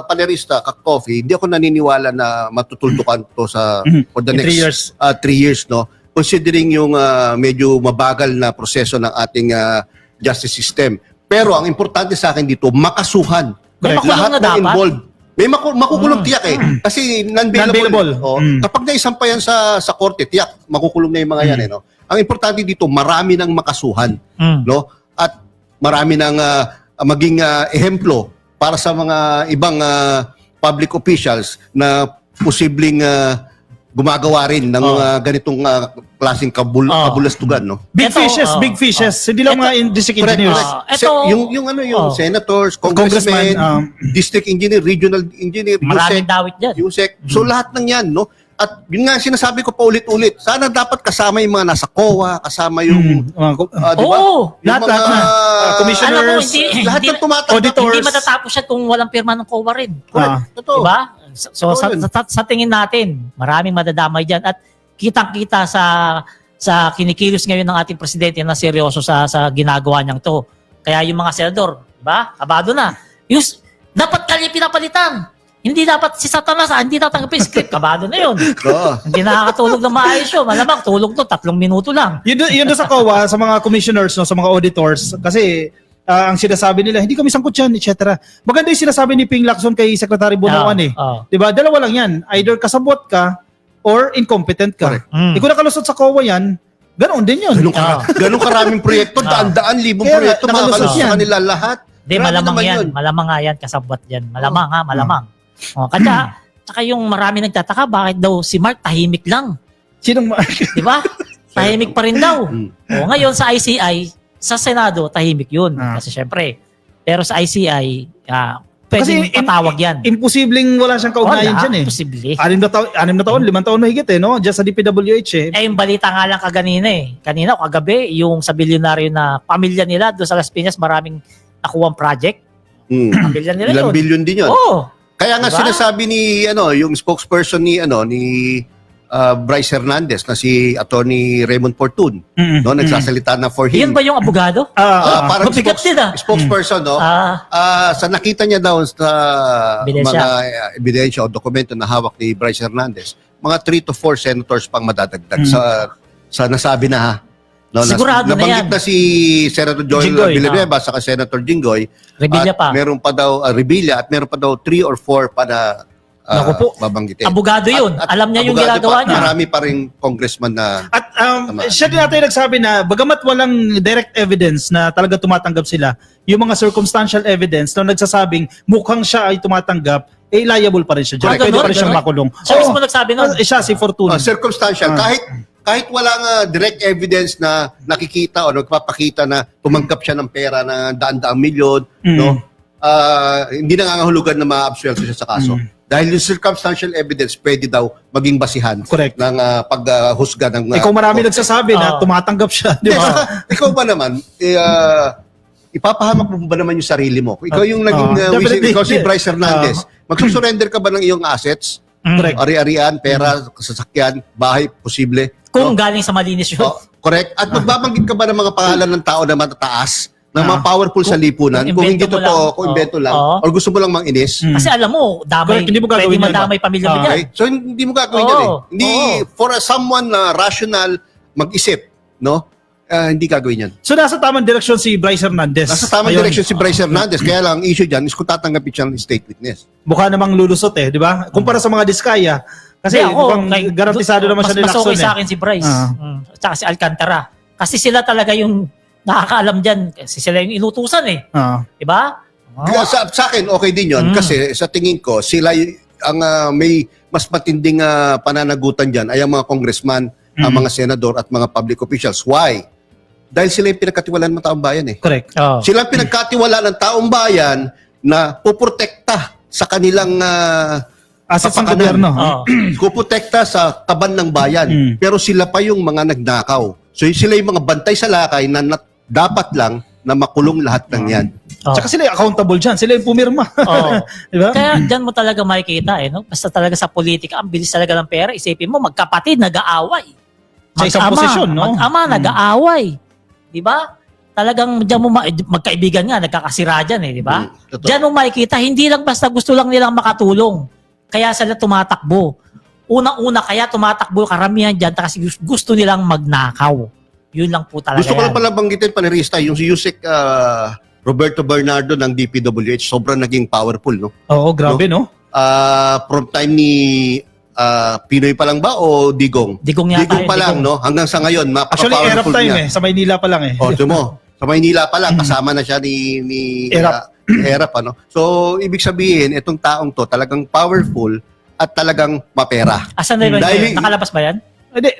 Panelista, Coffee, hindi ako naniniwala na matutuldukan to sa for the In next 3 years. 3 years, no? Considering yung medyo mabagal na proseso ng ating justice system. Pero ang importante sa akin dito, makasuhan. May makulong Lahat na ng dapat? involved. May makukulong tiyak eh. Kasi non-bailable. Non-bailable. Kapag naisampa yan sa korte, tiyak, makukulong na yung mga yan. Eh, no? Ang importante dito, marami ng makasuhan. No? At marami ng maging ehemplo para sa mga ibang public officials na posibleng gumagawa rin ng ganitong klaseng kabulastugan, no? Big Ito, big fishes. Hindi lang mga district engineers. Ito- Senators, Congressman, congressmen, district engineer, regional engineer, Maraming dawit dyan. USEC. So lahat ng yan, no? At yun nga sinasabi ko pa ulit-ulit, sana dapat kasama yung mga nasa COA, kasama yung, di ba? Oo. Yung Lahat na. Commissioners, Alam mo, hindi, lahat hindi, ng tumatanggap. auditors. hindi matatapos yan kung walang pirma ng COA rin. Correct. Totoo. Diba? So Totoo yun. sa tingin natin, maraming madadamay dyan. At kitang-kita sa kinikilos ngayon ng ating presidente na seryoso sa ginagawa niyang to. Kaya yung mga senador, diba? Abado na. Dapat kanya pinapalitan. Hindi dapat si Satanas, hindi tatanggapin script. Kabado na yun. Oo. Hindi nakakatulog na maayos yun. Malamang tulog to, 3 minuto lang. Yun doon sa COA, sa mga commissioners, no, sa mga auditors, kasi ang sinasabi nila, hindi kami sangkot yan, etc. Maganda yung sinasabi ni Ping Lacson kay Secretary Bunawan eh. Diba? Dalawa lang yan. Either kasabot ka or incompetent ka. Correct. Kung nakalusot sa COA yan, ganoon din yun. Ganun karaming proyekto, daan-daan, libong Kaya proyekto, nakalusot makakalusot yan. sa kanila lahat. Hindi, Grabe malamang naman yan. yun. Malamang nga yan, kasabwat yan. Malamang ha, malamang. Kaya, tsaka yung marami nagtataka, bakit daw si Mark tahimik lang? Sinong Di ba? Tahimik pa rin daw. Ngayon sa ICI, sa Senado, tahimik yun. Kasi syempre, pero sa ICI, pwedeng patawag yan. imposibleng wala siyang kaugnayan dyan eh. Posible. 6 na taon, 5 taon na higit eh, no? Diyan sa DPWH eh. Yung balita nga lang kaganina eh. Kanina o kagabi, yung sa bilyonaryo na pamilya nila doon sa Las Piñas, maraming nakuwang project. Pamilya nila Ilang yun. billion din yun. Oo. Kaya nga Diba? sinasabi ni yung spokesperson ni Bryce Hernandez na si Attorney Raymond Fortun, no, nagsasalita na for him. Yan ba yung abogado? Parang mabigat din spokesperson, no? Sa nakita niya daw sa Ebidensya. mga ebidensya o dokumento na hawak ni Bryce Hernandez, mga 3 to 4 senators pang madadagdag sa nasabi na ha. No, Sigurado na nabanggit yan. na si Senator Joel Jinggoy, Villanueva saka Senator Jinggoy. Revilla pa. Meron pa daw Revilla at meron pa daw 3 or 4 pa na Naku po. babanggitin. Abogado yun. Alam niya yung abogado ginagawa pa, niya. Marami pa rin congressman na At siya din natin nagsabi na bagamat walang direct evidence na talaga tumatanggap sila, yung mga circumstantial evidence na nagsasabing mukhang siya ay tumatanggap, liable pa rin siya dyan. Pwede pa rin siyang makulong. Siya mismo nagsabi nun. Siya si Fortuna. circumstantial. Kahit walang direct evidence na nakikita o nagpapakita na tumanggap siya ng pera na daan-daang milyon, no? Hindi nangangahulugan na ma-absuelto siya sa kaso. Dahil yung circumstantial evidence pwede daw maging basihan Correct. ng paghusga ng Ikaw marami nagsasabi na tumatanggap siya. Di Yes, ba? ikaw ba naman, ipapahamak mo ba naman yung sarili mo? Ikaw yung naging definitely. ikaw si Bryce Hernandez. Magsusurrender ka ba ng iyong assets? Correct. Ari-arian, pera, sasakyan, bahay, posible? Kung galing sa malinis yun. Correct. At magbabanggit ka ba ng mga pangalan ng tao na matataas, ng mga powerful sa lipunan, kung kung hindi invento mo totoo, lang. kung invento lang, Oo. or gusto mo lang manginis? Kasi alam mo, damay, Correct, hindi mo gagawin pwede yun. madamay pamilya mo yan. Okay? So hindi mo gagawin yan eh. Oo. Hindi, for someone na rational, mag-isip, no? Hindi gagawin yan. So nasa tamang direksyon si Bryce Hernandez. Nasa tamang Ayun. direksyon si Bryce Hernandez. Kaya lang, ang issue dyan is kung tatanggapin siya ng state witness. Mukha namang lulusot eh, di ba? Kumpara sa mga diskaya. Kasi mukhang garantisado naman siya ni mas Lacson okay sa akin si Bryce. Tsaka si Alcantara. Kasi sila talaga yung nakakaalam dyan. Kasi sila yung inutusan eh. Diba? Sa akin, okay din yon kasi sa tingin ko, sila ang may mas matinding pananagutan dyan ay ang mga congressman, ang mga senador at mga public officials. Why? Dahil sila yung pinagkatiwalaan ng taong bayan eh. Correct. Sila ang pinagkatiwalaan ng taong bayan na puprotekta sa kanilang Assets ng kapakanan. gobyerno. Puprotekta sa kaban ng bayan. Pero sila pa yung mga nagnakaw. So sila yung mga bantay sa lakay na dapat lang na makulong lahat ng yan. Oh. Tsaka sila accountable dyan. Sila yung pumirma. Oo. Di ba? Kaya dyan mo talaga makikita no? Basta talaga sa politika, ang bilis talaga ng pera. Isipin mo, magkapatid, nag-aaway. Sa isang posisyon, no? Mag-ama, nag-aaway. Di ba? Talagang dyan mo, magkaibigan nga, nagkakasira dyan di ba? Totoo. Dyan mo makikita, hindi lang basta gusto lang nilang makatulong. Kaya sila tumatakbo. Unang-una kaya tumatakbo karamihan dyan kasi gusto nilang magnakaw. Yun lang po talaga Gusto ko lang yan. pala banggitin, panirista, yung si Yusek Roberto Bernardo ng DPWH, sobrang naging powerful, no? Oo, grabe, no? From time ni Pinoy pa lang ba o Digong? Digong yata Digong yun, pa lang, Digong. no? Hanggang sa ngayon, Actually, erap mapaka-powerful time niya. Sa Maynila pa lang eh. O, mo. Sa Maynila pa lang, kasama na siya ni Erap. Erap, ano? So, ibig sabihin, itong taong to talagang powerful at talagang mapera. Asan na yun? Dahil- Nakalabas ba yan? Hindi,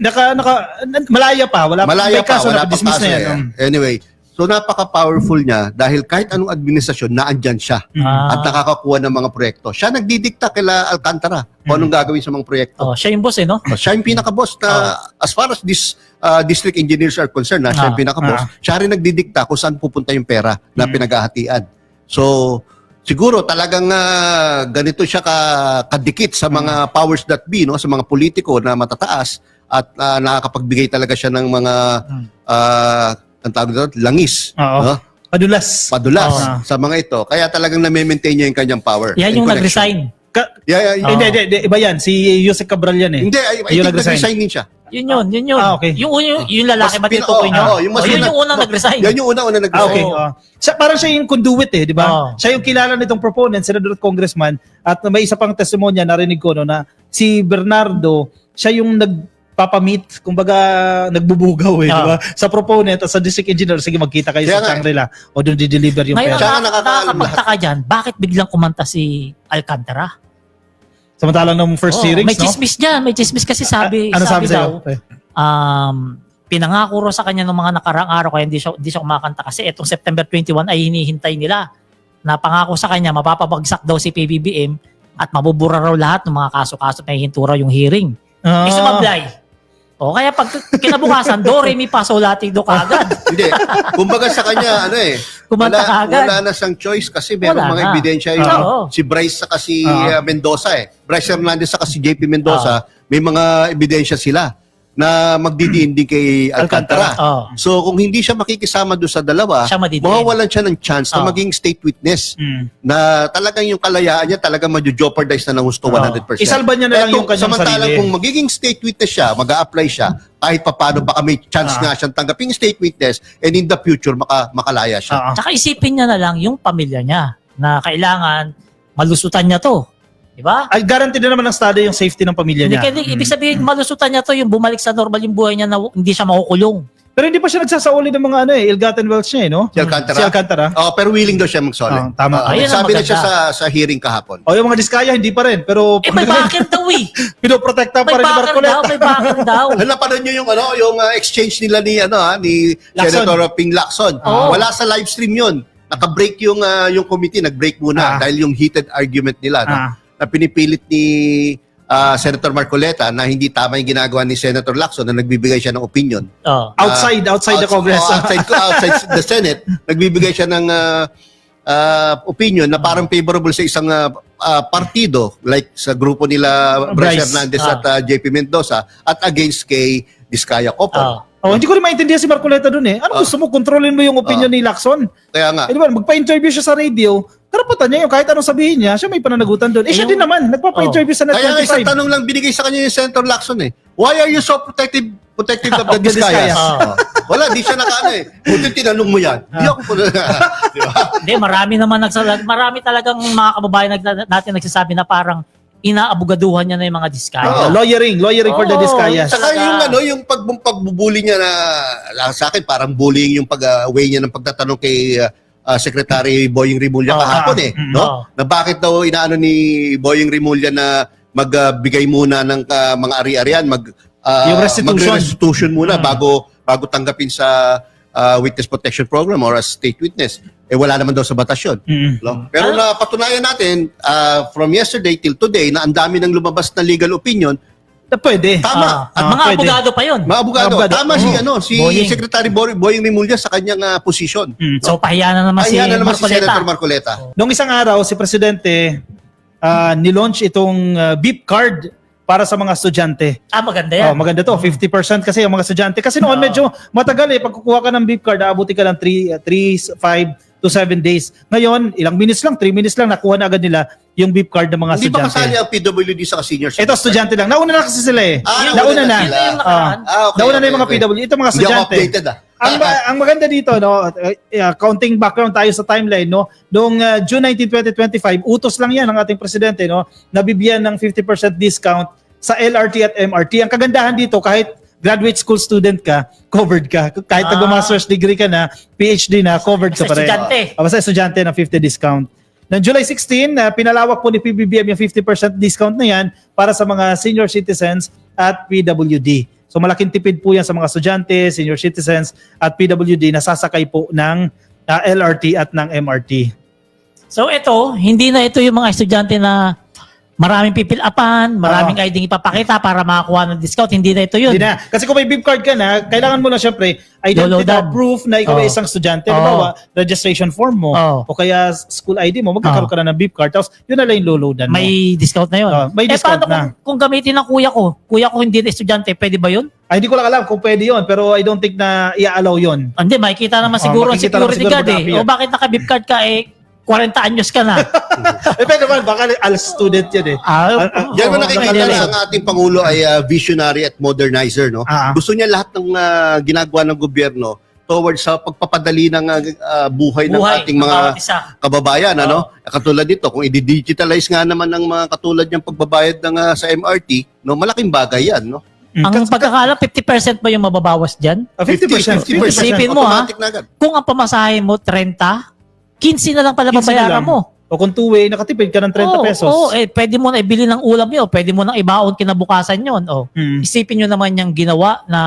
malaya pa. Malaya may pa, kaso wala na pa dismiss kaso na yan. eh. Anyway, so napaka-powerful niya dahil kahit anong administrasyon, naandyan siya Ah. at nakakakuha ng mga proyekto. Siya nagdidikta kila Alcantara kung anong gagawin sa mga proyekto. Oh, siya yung boss no? So, siya yung pinaka-boss na as far as this district engineers are concerned, siya yung pinaka-boss. Siya rin nagdidikta kung saan pupunta yung pera na pinaghahatian. So, siguro talagang ganito siya kadikit sa mga powers that be, no, sa mga politiko na matataas at nakakapagbigay talaga siya ng mga ang tawag doon, langis, Oo. no? Padulas. Padulas Oo. sa mga ito. Kaya talagang na-maintain niya yung kanyang power. Yan and yung connection. nag-resign. Yeah. Hindi, iba yan. Si Yusek Cabral yan eh. Hindi, I Yung think nag-resign. nag-resign din siya. Yun. Okay. Yung lalaki ba tinutukoy nyo? yung mas yun unang- yung unang nag-resign. Yan yung una-una nag-resign. Okay. Oo. Parang siya yung conduit eh, di ba? Oo. Siya yung kilala nitong proponent, senador at congressman, at may isa pang testimonya narinig ko no, na si Bernardo, siya yung nagpapamit, kumbaga nagbubugaw eh, Oo. di ba? Sa proponent at sa district engineer, sige magkita kayo Kaya sa nga. Shangri-La o doon di-deliver yung Ngayon, pera. Siya nga nakakaalam nakakapagtaka dyan, bakit biglang kumanta si Alcantara? Samantalang ng first Oo, hearings, may no? chismis dyan. May chismis kasi sabi Ano sabi daw, sa'yo? pinangako raw sa kanya ng mga nakaraang araw kaya hindi siya kumakanta kasi etong September 21 ay hinihintay nila. Napangako sa kanya mapapabagsak daw si PBBM at mabubura raw lahat ng mga kaso-kaso na hihintura yung hearing. Ah. Isumablay. O kaya pag kinabukasan, do, re, mi, fa, sol, la, ti, do kagad. Hindi. Kumbaga sa kanya, Kumanta ka agad. wala na siyang choice kasi meron Wala mga na. ebidensya Oo. si Bryce sa si Oo. Mendoza eh. Bryce Hernandez sa si JP Mendoza, may mga ebidensya sila na magdidindi kay Alcantara. Oo. So kung hindi siya makikisama doon sa dalawa, Siya madidiin. mawawalan siya ng chance na Oo. maging state witness Mm. na talagang yung kalayaan niya talagang ma-jeopardize na ng gusto 100%. Isalba niya na lang yung kanyang samantalang sarili. kung magiging state witness siya, mag-a-apply siya, kahit paano baka may chance nga siyang tanggaping state witness and in the future makalaya siya. Tsaka isipin niya na lang yung pamilya niya na kailangan malusutan niya to. Di ba? Ay, guarantee na naman ng Estado yung safety ng pamilya Hindi, niya. kaya ibig sabihin, malusutan niya to yung bumalik sa normal yung buhay niya na hindi siya makukulong. Pero hindi pa siya nagsasauli ng mga ill-gotten wealth niya eh, no? Si Alcantara? Si Alcantara. Oh, pero willing daw siya mag-solid. Tama. Ayun ang Sabi na siya maganda. sa hearing kahapon. O yung mga diskaya, hindi pa rin. Pero May backer daw eh. pinoprotekta pa May rin ni backer Marcoleta. daw, may backer daw. Napanood niyo yung exchange nila ni Lacson. Senator Ping Lacson. Oo. Wala sa live stream 'yun. Naka-break yung committee, nag-break muna dahil yung heated argument nila no? Na pinipilit ni Senator Marcoleta na hindi tama yung ginagawa ni Senator Lacson na nagbibigay siya ng opinion. Oh. Outside the Congress. Outside the Senate, nagbibigay siya ng opinion na parang favorable sa isang partido like sa grupo nila Bryce Bryce. Hernandez at JP Mendoza at against kay Diskaya Coppola. Hindi ko rin maintindihan si Marcoleta dun eh. Ano gusto mo? Kontrolin mo yung opinion ni Lacson. Kaya nga. Eh, di ba, magpa-interview siya sa radio, karapatan niya yung kahit anong sabihin niya, siya may pananagutan doon. Siya din naman, nagpapa-interview sa Net Kaya nga isang 25. tanong lang binigay sa kanya yung Senator Lacson eh. Why are you so protective of the Of the Discayas? Discayas. Wala, di siya nakaano eh. Buti tinanong mo yan. Di ako po di ba? Hindi, marami talagang mga kababayan natin nagsasabi na parang inaabugaduhan niya na yung mga diskaya. Lawyering for the Oo. Discayas. Saka Talaga. yung pagbubuli niya na sa akin parang bullying yung pag-way niya ng pagtatanong kay Secretary Boying Rimulya kahapon eh, no? Na bakit daw inaano ni Boying Rimulya na magbigay muna ng mga ari-arian, Yung restitution. magre-restitution muna bago tanggapin sa witness protection program or as state witness. Wala naman daw sa batas yun. No? Pero napatunayan natin from yesterday till today na ang dami ng lumabas na legal opinion Pwede. Tama. At mga pwede. abogado pa yun. Mga abogado. Abogado. Tama si Boying. Secretary Boying Rimulya sa kanyang posisyon. So, pahiya na naman si Kaya na naman si Marcoleta. Senator Marcoleta. Noong isang araw, si Presidente nilaunch itong beep card para sa mga estudyante. Maganda yan. Maganda to, 50% kasi ang mga estudyante. Kasi noon medyo matagal pag kukuha ka ng beep card, aabuti ka ng 3, 5 to 7 days. Ngayon, ilang minutes lang, 3 minutes lang, nakuha na agad nila yung beep card ng mga Hindi ba estudyante. kasali ang PWD sa senior Ito, estudyante lang. Nauna na kasi sila nauna na na. sila. Yung nakaraan. Okay, Nauna na yung mga okay. PWD. Ito mga Hindi ako estudyante. updated Ang maganda dito, no, counting background tayo sa timeline, no, noong June 19, 2025, utos lang yan ng ating presidente, no, nabibigyan ng 50% discount sa LRT at MRT. Ang kagandahan dito, kahit graduate school student ka, covered ka. Kahit nag-master's degree ka na, PhD na, covered ka Basta pa rin. estudyante. Basta estudyante ng 50 discount. Noong July 16, pinalawak po ni PBBM yung 50% discount na yan para sa mga senior citizens at PWD. So malaking tipid po yan sa mga estudyante, senior citizens at PWD na sasakay po ng LRT at ng MRT. So, ito, hindi na ito yung mga estudyante na maraming pipilapan, maraming ID ipapakita para makakuha ng discount. Hindi na ito yun. Hindi na. Kasi kung may beep card ka na, kailangan mo na syempre identity Lolodan. proof na ikaw ay isang estudyante. Halimbawa, registration form mo o kaya school ID mo, magkakaroon ka na ng beep card. Tapos yun na lang yung lolodan mo. May discount na yun. May discount paano kung gamitin ng kuya ko? Kuya ko hindi na estudyante, pwede ba yun? Hindi ko lang alam kung pwede yun, pero I don't think na i-allow yun. Hindi, makikita naman siguro ang makikita naman security siguro guard eh. mag-appear. O bakit naka-beep card ka 40 anyos ka na. Pero naman, baka as student yun Diyan mo nakikita pwede na rin. ang ating Pangulo ay visionary at modernizer. No? Gusto niya lahat ng ginagawa ng gobyerno towards sa pagpapadali ng buhay ng ating mga bawat isa. kababayan. Ano? Katulad dito, kung i-digitalize nga naman ng mga katulad niyang pagbabayad ng, sa MRT, no? Malaking bagay yan. No? Ang pagkakala, 50% ba yung mababawas dyan? 50%. Isipin mo, automatic na agad. Kung ang pamasahe mo 30, 15 na lang pala 15 na babayaran lang. mo. O kung two-way, nakatipid ka ng 30 pesos. Pwede mo na ibili ng ulam yun, pwede mo na ibaon kinabukasan yun. Isipin nyo naman yung ginawa na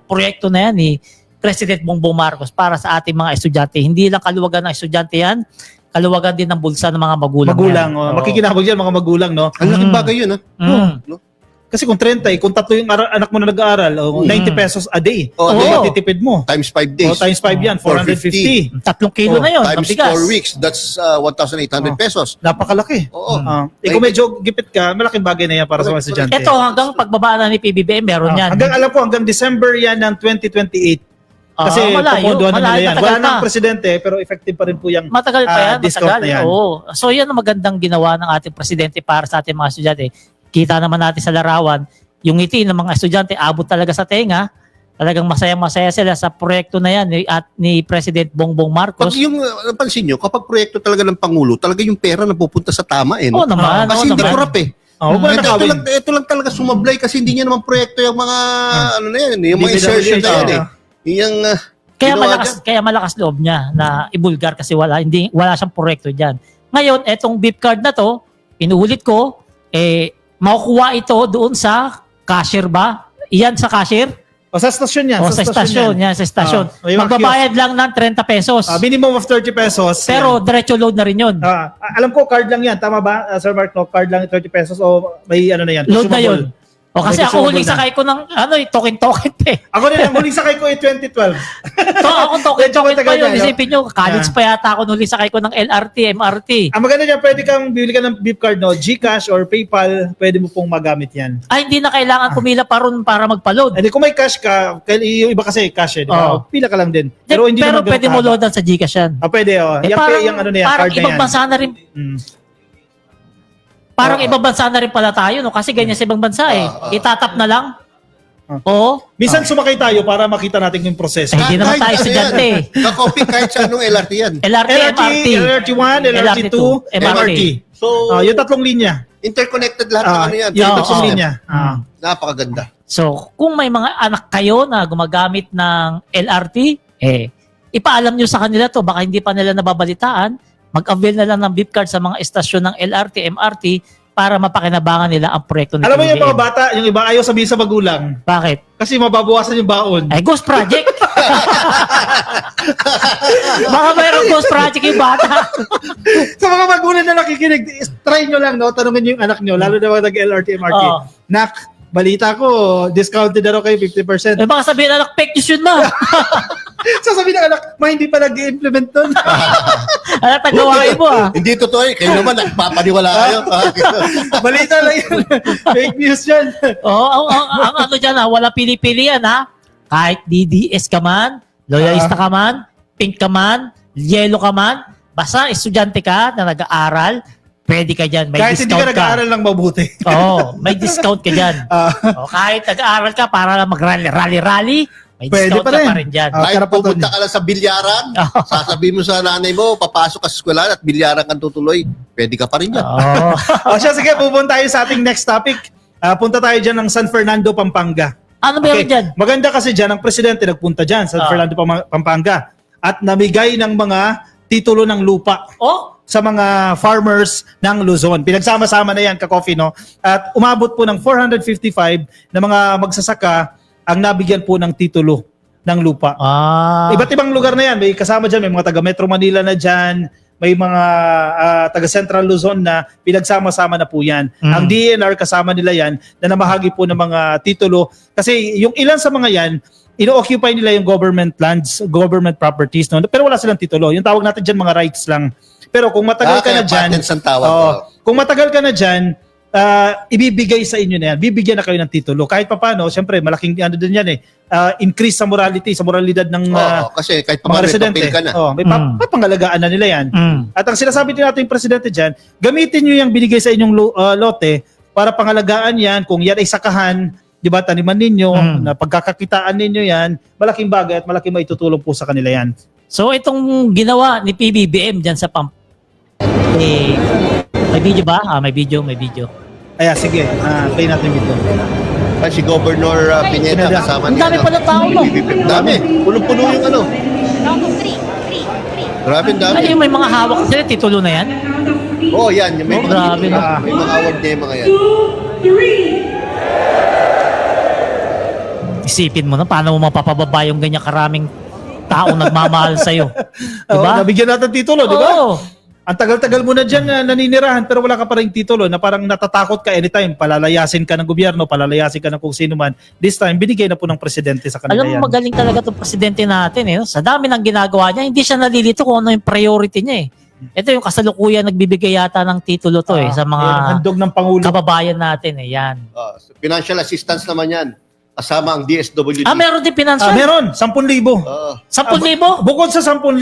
proyekto na yan ni President Bongbong Marcos para sa ating mga estudyante. Hindi lang kaluwagan ng estudyante yan, kaluwagan din ng bulsa ng mga magulang. Magulang. yan. Makikinabog yan mga magulang, no? Ang laking bagay yun. No? Kasi kung 30, kung tatlo yung anak mo na nag-aaral, 90 pesos a day. Matitipid mo. Times 5 days. Times 5 yan, 450. 3 kilo na yun. Times mabigas. 4 weeks, that's 1,800 pesos. Napakalaki. Oo. Kung medyo gipit ka, malaking bagay na yan para sa mga estudyante. Ito hanggang pagbaba na ni PBBM, meron yan. Hanggang alam ko, hanggang December yan ng 2028. Kasi malayo, pupunduhan na nila yan. matagal Wala nang pa. presidente, pero effective pa rin po yung Matagal pa yan, discount matagal. na yan. Oo. So yan ang magandang ginawa ng ating presidente para sa ating mga estudyante. Kita naman natin sa larawan, yung ngiti ng mga estudyante abot talaga sa tenga. Talagang masaya-masaya sila sa proyekto na yan ni President Bongbong Marcos. Pag yung, napansin nyo, kapag proyekto talaga ng Pangulo, talaga yung pera na pupunta sa tama eh. No? Oo naman. Kasi hindi kurap eh. Huwag mo na nakawin. Ito lang talaga sumablay kasi hindi niya naman proyekto yung mga ano na yan, yung mga DPWH, insertion na yan eh. Yung Kaya malakas loob niya na ibulgar kasi wala siyang proyekto diyan. Ngayon, etong beep card na to, inuulit ko, makukuha ito doon sa cashier ba? Iyan sa cashier? O sa stasyon yan. O sa stasyon, yan sa stasyon. May mga Magbabayad lang ng 30 pesos. minimum of 30 pesos. Pero diretso load na rin yun. Alam ko, card lang yan. Tama ba, Sir Mark? No? Card lang 30 pesos o may ano na yan? Load na consumable. yun. O kasi May ako huling consumable na. sakay ko ng token Ako din, ang huling sakay ko ay 2012. Ako token Medyo pa matagal yun. na, no? Isipin nyo, college pa yata ako nung huling sakay ko ng LRT, MRT. Ang maganda niya, pwede kang bibili ka ng beep card, no? GCash or PayPal, pwede mo pong magamit yan. Hindi na kailangan pumila pa ron para magpa-load. Kung may cash ka, yung iba kasi cash di ba? Oo. Pila ka lang din. Pero hindi naman ganun pwede mo kahaba. loadan sa Gcash yan. Pwede, yung ano na yan, parang card na ibang yan. bansa na rin. Parang ibang bansa na rin pala tayo, no? Kasi ganyan sa ibang bansa eh. Itatap na lang. Oo. Minsan sumakay tayo para makita natin yung proseso. Hindi naman tayo estudyante eh. Kakopy kahit sa anong LRT yan. LRT, MRT. LRT1, LRT2, MRT. So, yung tatlong linya. interconnected lahat ng ano yan. Yung Oo. tatlong linya. Napakaganda. So, kung may mga anak kayo na gumagamit ng LRT, ipaalam nyo sa kanila to. Baka hindi pa nila nababalitaan. Mag-avail na lang ng beep card sa mga estasyon ng LRT, MRT para mapakinabangan nila ang proyekto ni Alam mo yung PBBM. mga bata, yung iba ayaw sabihin sa magulang. Bakit? Kasi mababawasan yung baon. Ghost project. Baka mayroong ghost project yung bata. Sa mga magulang na nakikinig, try nyo lang, no? Tanungin nyo yung anak nyo, lalo na mga nag-LRT, MRT. Oo. Nak, balita ko, discounted na raw kayo 50%. Eh baka sabihin na fake news yun ma. Sasabihin ng anak, hindi pa nag-implement doon. Anak, tagawain mo ah. Hindi totoo eh. Kayo naman, nagpapaniwala kayo. Balita lang yun. Fake news yan. Oo, ang ano dyan ha, wala pili-pili yan ha. Kahit DDS ka man, loyalista ka man, pink ka man, yellow ka man, basta estudyante ka na nag-aaral, pwede ka dyan. May Kahit hindi discount ka nag-aaral lang mabuti. Oo, may discount ka dyan. O, kahit nag-aaral ka para lang mag-rally, may Pwede discount pa ka rin. pa rin dyan. Kahit karapatan pupunta ka lang sa bilyaran, sasabihin mo sa nanay mo, papasok ka sa eskwelahan at bilyaran kang tutuloy, pwede ka pa rin yan. Oo. O siya, sige, pupunta tayo sa ating next topic. Punta tayo dyan ng San Fernando, Pampanga. Ano meron dyan? Maganda kasi dyan, ang presidente nagpunta dyan, San Fernando, Pampanga. At namigay ng mga titulo ng lupa Oh? sa mga farmers ng Luzon. Pinagsama-sama na yan, ka-coffee, no? At umabot po ng 455 na mga magsasaka ang nabigyan po ng titulo ng lupa. Iba't ibang lugar na yan. May kasama dyan, may mga taga Metro Manila na dyan, may mga taga Central Luzon na pinagsama-sama na po yan. Ang DNR kasama nila yan na namahagi po ng mga titulo. Kasi yung ilan sa mga yan, ino-occupy nila yung government lands, government properties. No? Pero wala silang titulo. Yung tawag natin dyan mga rights lang. Pero kung matagal ka na dyan, patents ang tawag. kung matagal ka na dyan, ibibigay sa inyo na yan. Bibigyan na kayo ng titulo. Kahit pa paano, siyempre, malaking ano din yan eh. Increase sa morality, sa moralidad ng kasi kahit mga pa residente. ka na. May pangalagaan na nila yan. At ang sinasabi din natin yung presidente dyan, gamitin nyo yung binigay sa inyong lote para pangalagaan yan. Kung yan ay sakahan, di ba, taniman ninyo, na pagkakakitaan ninyo yan, malaking bagay at malaking maitutulong po sa kanila yan. So itong ginawa ni PBBM dyan sa may video ba? May video. Kaya sige, play natin dito. Si Governor Pineda kasama Ang dami pala tao mo. Dami. Punong-puno yung ano. Grabe ang dami. Ay, may mga hawak sila, titulo na yan. Oh, yan. May mga grabe titulo. na. May mga award niya yung mga yan. Isipin mo na, paano mo mapapababa yung ganyan karaming taong nagmamahal sa'yo. Diba? Nabigyan natin titulo, di ba? Oo. Ang tagal-tagal mo na dyan naninirahan pero wala ka pa rin titulo na parang natatakot ka anytime. Palalayasin ka ng gobyerno, palalayasin ka ng kung sino man. This time, binigay na po ng presidente sa kanila Alam yan. mo, magaling talaga itong presidente natin. Eh. Sa dami ng ginagawa niya, hindi siya nalilito kung ano yung priority niya. Ito yung kasalukuyan nagbibigay yata ng titulo to sa Yan ang mga handog ng Pangulo. kababayan natin. Yan. Financial assistance naman yan. Kasama ang DSWD. Meron din financial. Meron, 10,000. 10,000? Bukod sa 10,000,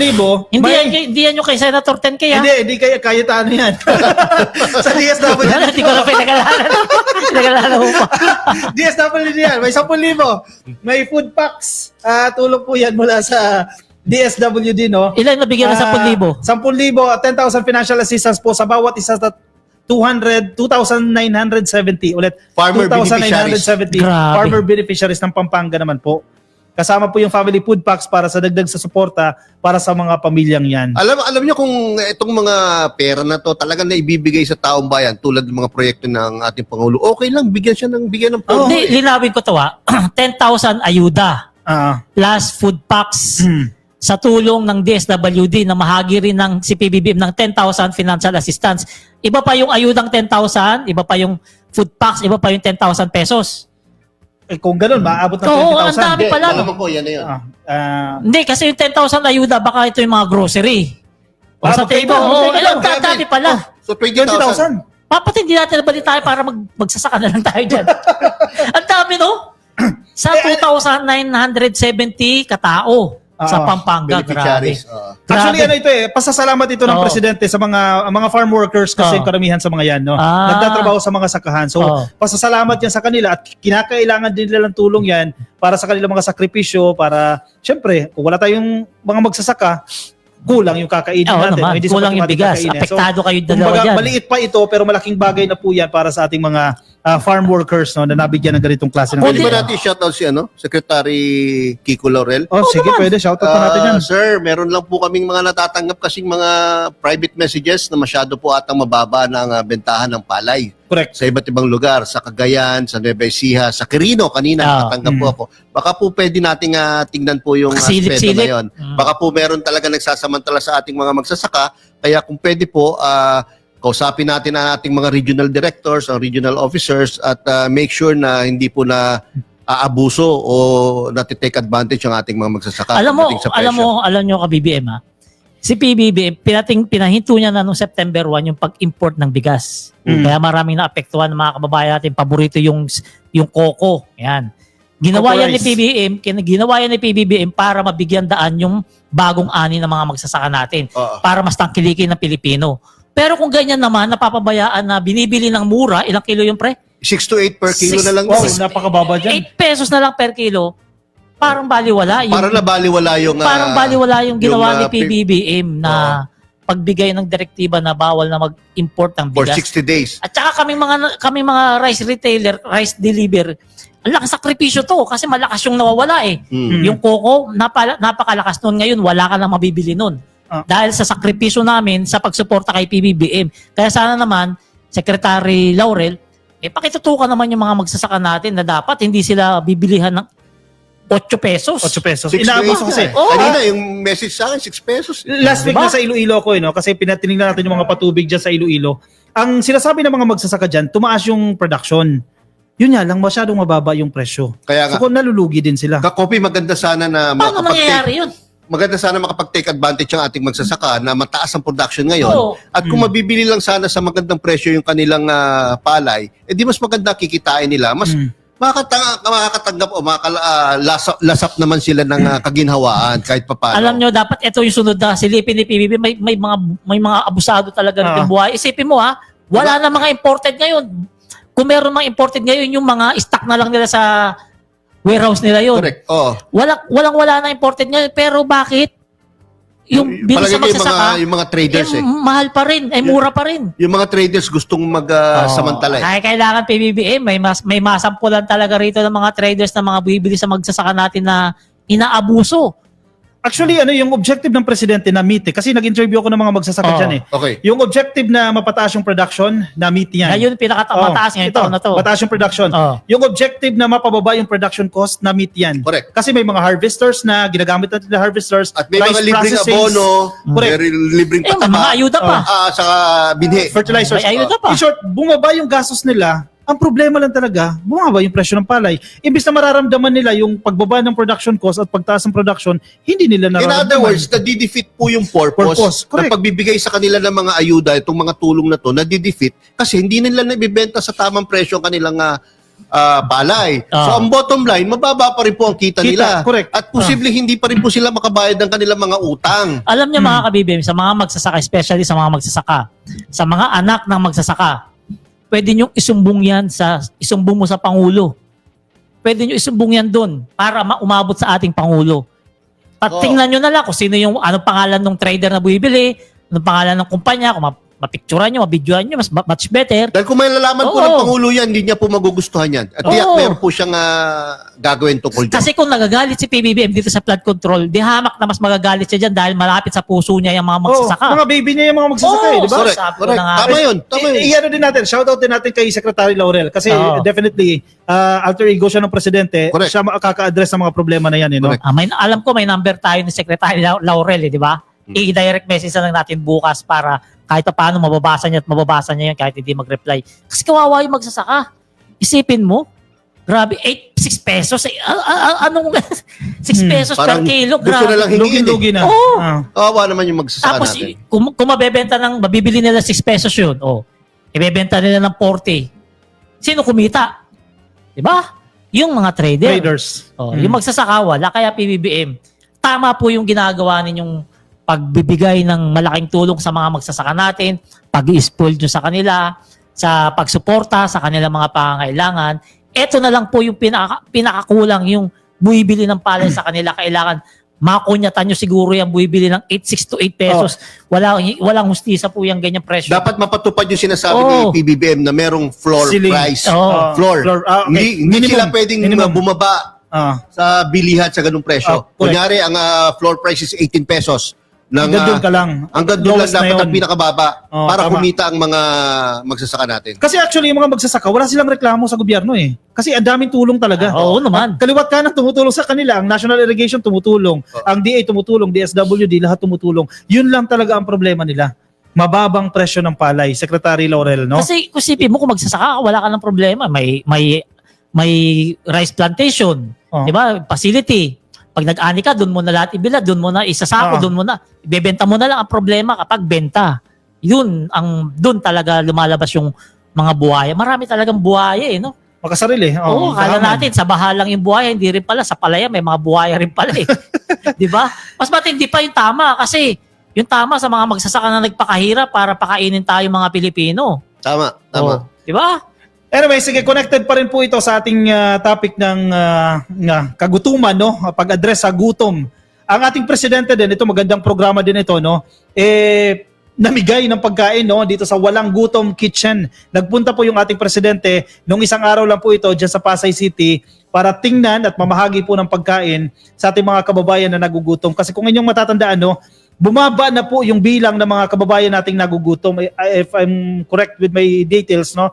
Hindi yan yung kay Senator 10K ha? Hindi kaya ano yan. Sa DSWD. Hindi ko na pinag-alala mo pa. DSWD yan, may 10,000. May food packs. Tulong po yan mula sa DSWD, no? Ilan nabigyan ng 10,000? 10,000, 10,000 financial assistance po sa bawat isa sa 2,970 ulit. Farmer beneficiaries. 2,970 Grabe. farmer beneficiaries ng Pampanga naman po. Kasama po yung family food packs para sa dagdag sa suporta para sa mga pamilyang yan. Alam niyo kung itong mga pera na to talagang na ibibigay sa taong bayan tulad ng mga proyekto ng ating Pangulo, okay lang, bigyan ng pondo. Hindi, linawin ko to 10,000 ayuda plus food packs sa tulong ng DSWD na mahagi rin ng si PBBM ng 10,000 financial assistance. Iba pa yung ayudang 10,000, iba pa yung food packs, iba pa yung 10,000 pesos. Kung ganun, maabot ng 20,000. Oo, ang dami pala. Malaman ko, yan na yun. Hindi, kasi yung 10,000 ayuda, baka ito yung mga grocery. O sa magkaiba, table, magkaiba. dati pala. So 20,000. 20,000. Papat hindi natin nabalik tayo para magsasaka na lang tayo dyan. Ang dami, no? Sa 2,970 katao sa Pampanga, grabe. Beneficiaries. Actually, ano ito pasasalamat ito ng Oo. presidente sa mga farm workers kasi Oo. karamihan sa mga yan, no? Ah. Nagtatrabaho sa mga sakahan. So, Oo. pasasalamat yan sa kanila at kinakailangan din nila ng tulong yan para sa kanilang mga sakripisyo para, syempre, kung wala tayong mga magsasaka, kulang yung kakainin Oo natin. naman, Hindi kulang sapat yung ating bigas. kakainin. Apektado kayo dalawa kumbaga, dyan. maliit pa ito pero malaking bagay na po yan para sa ating mga farm workers, no, na nabigyan ng ganitong klase ng Pwede ba ganito. natin shoutout si Secretary Kiko Laurel? Oh, sige, pwede. Shoutout pa natin yan. Sir, meron lang po kaming mga natatanggap kasing mga private messages na masyado po atang mababa ng bentahan ng palay Correct. sa iba't ibang lugar, sa Cagayan, sa Nueva Ecija, sa Quirino, kanina nakatanggap po ako. Baka po pwede nating tingnan po yung aspeto Silip-silip. na yun. Baka po meron talaga nagsasamantala sa ating mga magsasaka, kaya kung pwede po, kausapin natin ang ating mga regional directors, ang regional officers at make sure na hindi po na aabuso o natitake advantage ang ating mga magsasaka. pagdating sa presyo. alam nyo ka BBM ha. Si PBBM, pinahinto niya na noong September 1 yung pag-import ng bigas. Kaya maraming naapektuhan ng mga kababayan natin. Paborito yung coco. Yan. Ginawa yan ni PBBM para mabigyan daan yung bagong ani ng mga magsasaka natin. Para mas tangkilikin ng Pilipino. Pero kung ganyan naman, napapabayaan na binibili ng mura, ilang kilo yung pre? 6 to 8 per kilo na lang. Wow, yun. napakababa dyan. 8 pesos na lang per kilo. Parang baliwala. Parang nabaliwala yung... Parang baliwala yung ginawa ni yung, PBBM na pagbigay ng direktiba na bawal na mag-import ng for bigas. 60 days. At saka kami mga rice retailer, rice deliver, ang lakas sakripisyo to kasi malakas yung nawawala eh. Yung coco, napakalakas nun. Ngayon, wala ka na mabibili nun. Dahil sa sakripisyo namin sa pagsuporta kay PBBM. Kaya sana naman, Secretary Laurel, pakitutukan naman yung mga magsasaka natin na dapat hindi sila bibilihan ng 8 pesos. 8 pesos. 6 Inaabuso kasi. Kanina, yung message sa akin, 6 pesos. Last week na sa Iloilo ko, no? Kasi pinatinignan natin yung mga patubig dyan sa Iloilo. Ang sinasabi ng mga magsasaka dyan, tumaas yung production. Yun nga lang, masyadong mababa yung presyo. Kaya nga. So kung nalulugi din sila. Kakopi, maganda sana na Paano mangyayari yun? maganda sana makapag-take advantage ang ating magsasaka na mataas ang production ngayon. Oo. At kung mabibili lang sana sa magandang presyo yung kanilang palay, di mas maganda kikitain nila. Mas makakatanggap o lasap naman sila ng kaginhawaan kahit papaano. Alam nyo, dapat ito yung sunod na silipin ni PBB. May mga abusado talaga ng buhay. Isipin mo wala na mga imported ngayon. Kung meron mga imported ngayon, yung mga stock na lang nila sa warehouse nila yun. Correct. Oh. Wala na imported ngayon. Pero bakit? Yung bilis sa magsasaka, yung mga traders mahal pa rin, mura pa rin. Yung mga traders gustong magsamantala. Kaya kailangan PBBM, may masampulan talaga rito ng mga traders na mga bibili sa magsasaka natin na inaabuso. Actually, yung objective ng presidente na meet kasi nag-interview ako ng mga magsasaka dyan Okay. Yung objective na mapataas yung production, na meet yan. Ngayon, mataas ngayon taon na to. Mataas yung production. Yung objective na mapababa yung production cost, na meet yan. Correct. Kasi may mga harvesters na ginagamit natin na harvesters. At may mga libreng abono, may libreng May pataba. mga ayuda pa. Saka binhi. Fertilizers. May ayuda pa. In short, bumaba yung gastos nila. Ang problema lang talaga, bumaba yung presyo ng palay. Imbis na mararamdaman nila yung pagbaba ng production cost at pagtaas ng production, hindi nila In nararamdaman. other words, nadidefeat po yung purpose Correct. na pagbibigay sa kanila ng mga ayuda, itong mga tulong na to, nadidefeat kasi hindi nila naibibenta sa tamang presyo ang kanilang palay. So ang bottom line, mababa pa rin po ang kita nila. Correct. At posibleng hindi pa rin po sila makabayad ng kanilang mga utang. Alam niyo mga kabibim, sa mga magsasaka, especially sa mga magsasaka, sa mga anak ng magsasaka, pwede nyo isumbong mo sa Pangulo. Pwede nyo isumbong yan doon para umabot sa ating Pangulo. Tingnan nyo na lang kung sino yung anong pangalan ng trader na bumibili, anong pangalan ng kumpanya, kung mapicturean nyo, mabidyoan nyo, much better. Dahil kung may lalaman po ng Pangulo yan, hindi niya po magugustuhan yan. At tiyak meron po siyang gagawin tungkol dyan. Kasi kung nagagalit si PBBM dito sa flood control, di hamak na mas magagalit siya dyan dahil malapit sa puso niya yung mga magsasaka. Mga baby niya yung mga magsasaka di ba? Correct. Tama yun. Iyan din natin, shoutout din natin kay Secretary Laurel kasi definitely alter ego siya ng presidente, siya makaka-address sa mga problema na yan. Alam ko may number tayo ni Secretary Laurel, di ba? I-direct message na lang natin bukas para kahit paano mababasa niya yun kahit hindi mag-reply. Kasi kawawa yung magsasaka. Isipin mo, grabe, 6 pesos. Anong 6 pesos per kilo? Gusto na lang hingin. Lugi na. Kawawa naman yung magsasaka Tapos, natin. kung mabibili nila 6 pesos yun, ibebenta nila ng 40. Sino kumita? Diba? Yung mga Traders. Yung magsasaka, wala. Kaya PBBM, tama po yung ginagawa ninyong pagbibigay ng malaking tulong sa mga magsasaka natin, pag-i-spoil nyo sa kanila, sa pagsuporta sa kanilang mga pangangailangan. Ito na lang po yung pinakakulang yung buibili ng palay sa kanila. Kailangan makunyatan nyo siguro yung buibili ng 6 to 8 pesos. Walang hustisa po yung ganyan presyo. Dapat mapatupad yung sinasabi ni PBBM na merong floor price. Floor. Hindi sila pwedeng bumaba sa bilihan sa ganung presyo. Kunyari, ang floor price is 18 pesos. Hanggang doon ka lang. Hanggang doon lang dapat ang pinakababa para kumita ang mga magsasaka natin. Kasi actually, yung mga magsasaka, wala silang reklamo sa gobyerno Kasi ang daming tulong talaga. Oo naman. Kaliwat kanan tumutulong sa kanila. Ang National Irrigation tumutulong. Ang DA tumutulong. DSWD, lahat tumutulong. Yun lang talaga ang problema nila. mababang presyo ng palay, Secretary Laurel, no? Kasi kung sipin mo, kung magsasaka ka, wala ka ng problema. May rice plantation, Oh. di ba? Facility. Pag nag-ani ka, doon mo na lahat ibila, doon mo na isasako, doon mo na, ibebenta mo na lang. Ang problema kapag benta. Doon talaga lumalabas yung mga buhaya. Marami talagang buhaya no? Makasarili. Oo, kala natin, sa baha lang yung buhaya, hindi rin pala. Sa palaya, may mga buhaya rin pala Di ba? Mas matindi pa yung tama kasi yung tama sa mga magsasaka na nagpakahirap para pakainin tayo mga Pilipino. Tama. Oh, di ba? Anyway, sige, connected pa rin po ito sa ating topic ng kagutuman, no? Pag-address sa gutom. Ang ating presidente din, ito magandang programa din ito, no? Namigay ng pagkain, no? Dito sa Walang Gutom Kitchen. Nagpunta po yung ating presidente nung isang araw lang po ito dyan sa Pasay City para tingnan at mamahagi po ng pagkain sa ating mga kababayan na nagugutom. Kasi kung inyong matatandaan, no? Bumaba na po yung bilang ng mga kababayan nating nagugutom. If I'm correct with my details, no?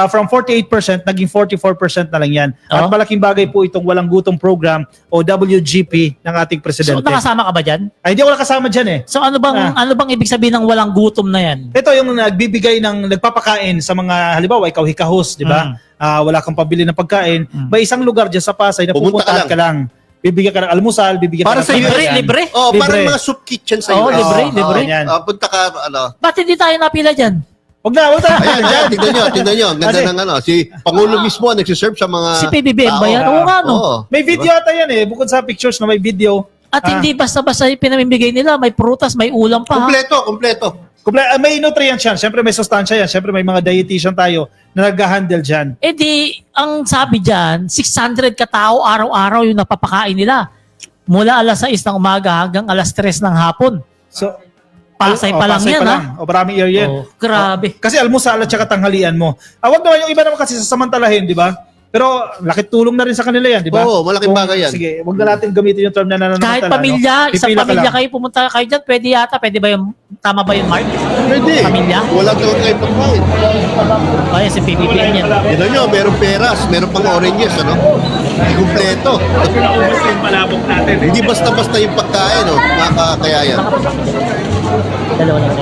From 48%, naging 44% na lang yan. At malaking bagay po itong Walang Gutom Program o WGP ng ating So, presidente. nakasama ka ba dyan? Ay, hindi ako nakasama dyan eh. So, ano bang ibig sabihin ng walang gutom na yan? Ito yung nagpapakain sa mga, halimbawa, ikaw hikahos, di ba? Wala kang pabili ng pagkain. May isang lugar dyan sa Pasay na Pumunta pupuntahan ka ka lang. Bibigyan ka ng almusal, bibigyan Para ka ng sa iyo, pagkain. libre? Oh, parang Libre. mga soup kitchen sa Oo, US. libre. Yan. Punta ka, Ba't hindi tayo napila dyan? Huwag na. Ayan, tignan nyo. Ang ganda Kasi- ng si Pangulo mismo nagsiserve sa mga Si PBBM ba yan? tao. Oo nga, no? Oo. May video ata yan eh. Bukod sa pictures na may video. At hindi basta-basta yung pinamimigay nila. May prutas, may ulam pa. Kompleto. May nutrients yan. Siyempre may sustansya yan. Siyempre may mga dietitian tayo na nag-handle dyan. Eh di, ang sabi dyan, 600 katao araw-araw yung napapakain nila. Mula alas 6 ng umaga hanggang alas 3 ng hapon. So, Pasay pa lang Pasay yan, pa ha? lang. O maraming area yan. Oh, grabe. Kasi almusal at saka tanghalian mo. Wag naman yung iba naman kasi sasamantalahin, di ba? Pero lakit tulong na rin sa kanila yan, di ba? Oo, malaking bagay yan. Sige, wag na natin gamitin yung term na nananamantala. Kahit pamilya, no? isang Pipila ka pamilya lang. kayo pumunta kayo dyan, pwede yata. Pwede ba yung, tama ba yung Mark? Pwede. Pamilya? Wala talaga kayo pagkain. O yan, si PBBM yan. Tignan nyo, meron peras, meron pang oranges, ano? Kompleto. Hindi basta-basta yung pagkain, no? Kaya yan. Dalawa lang.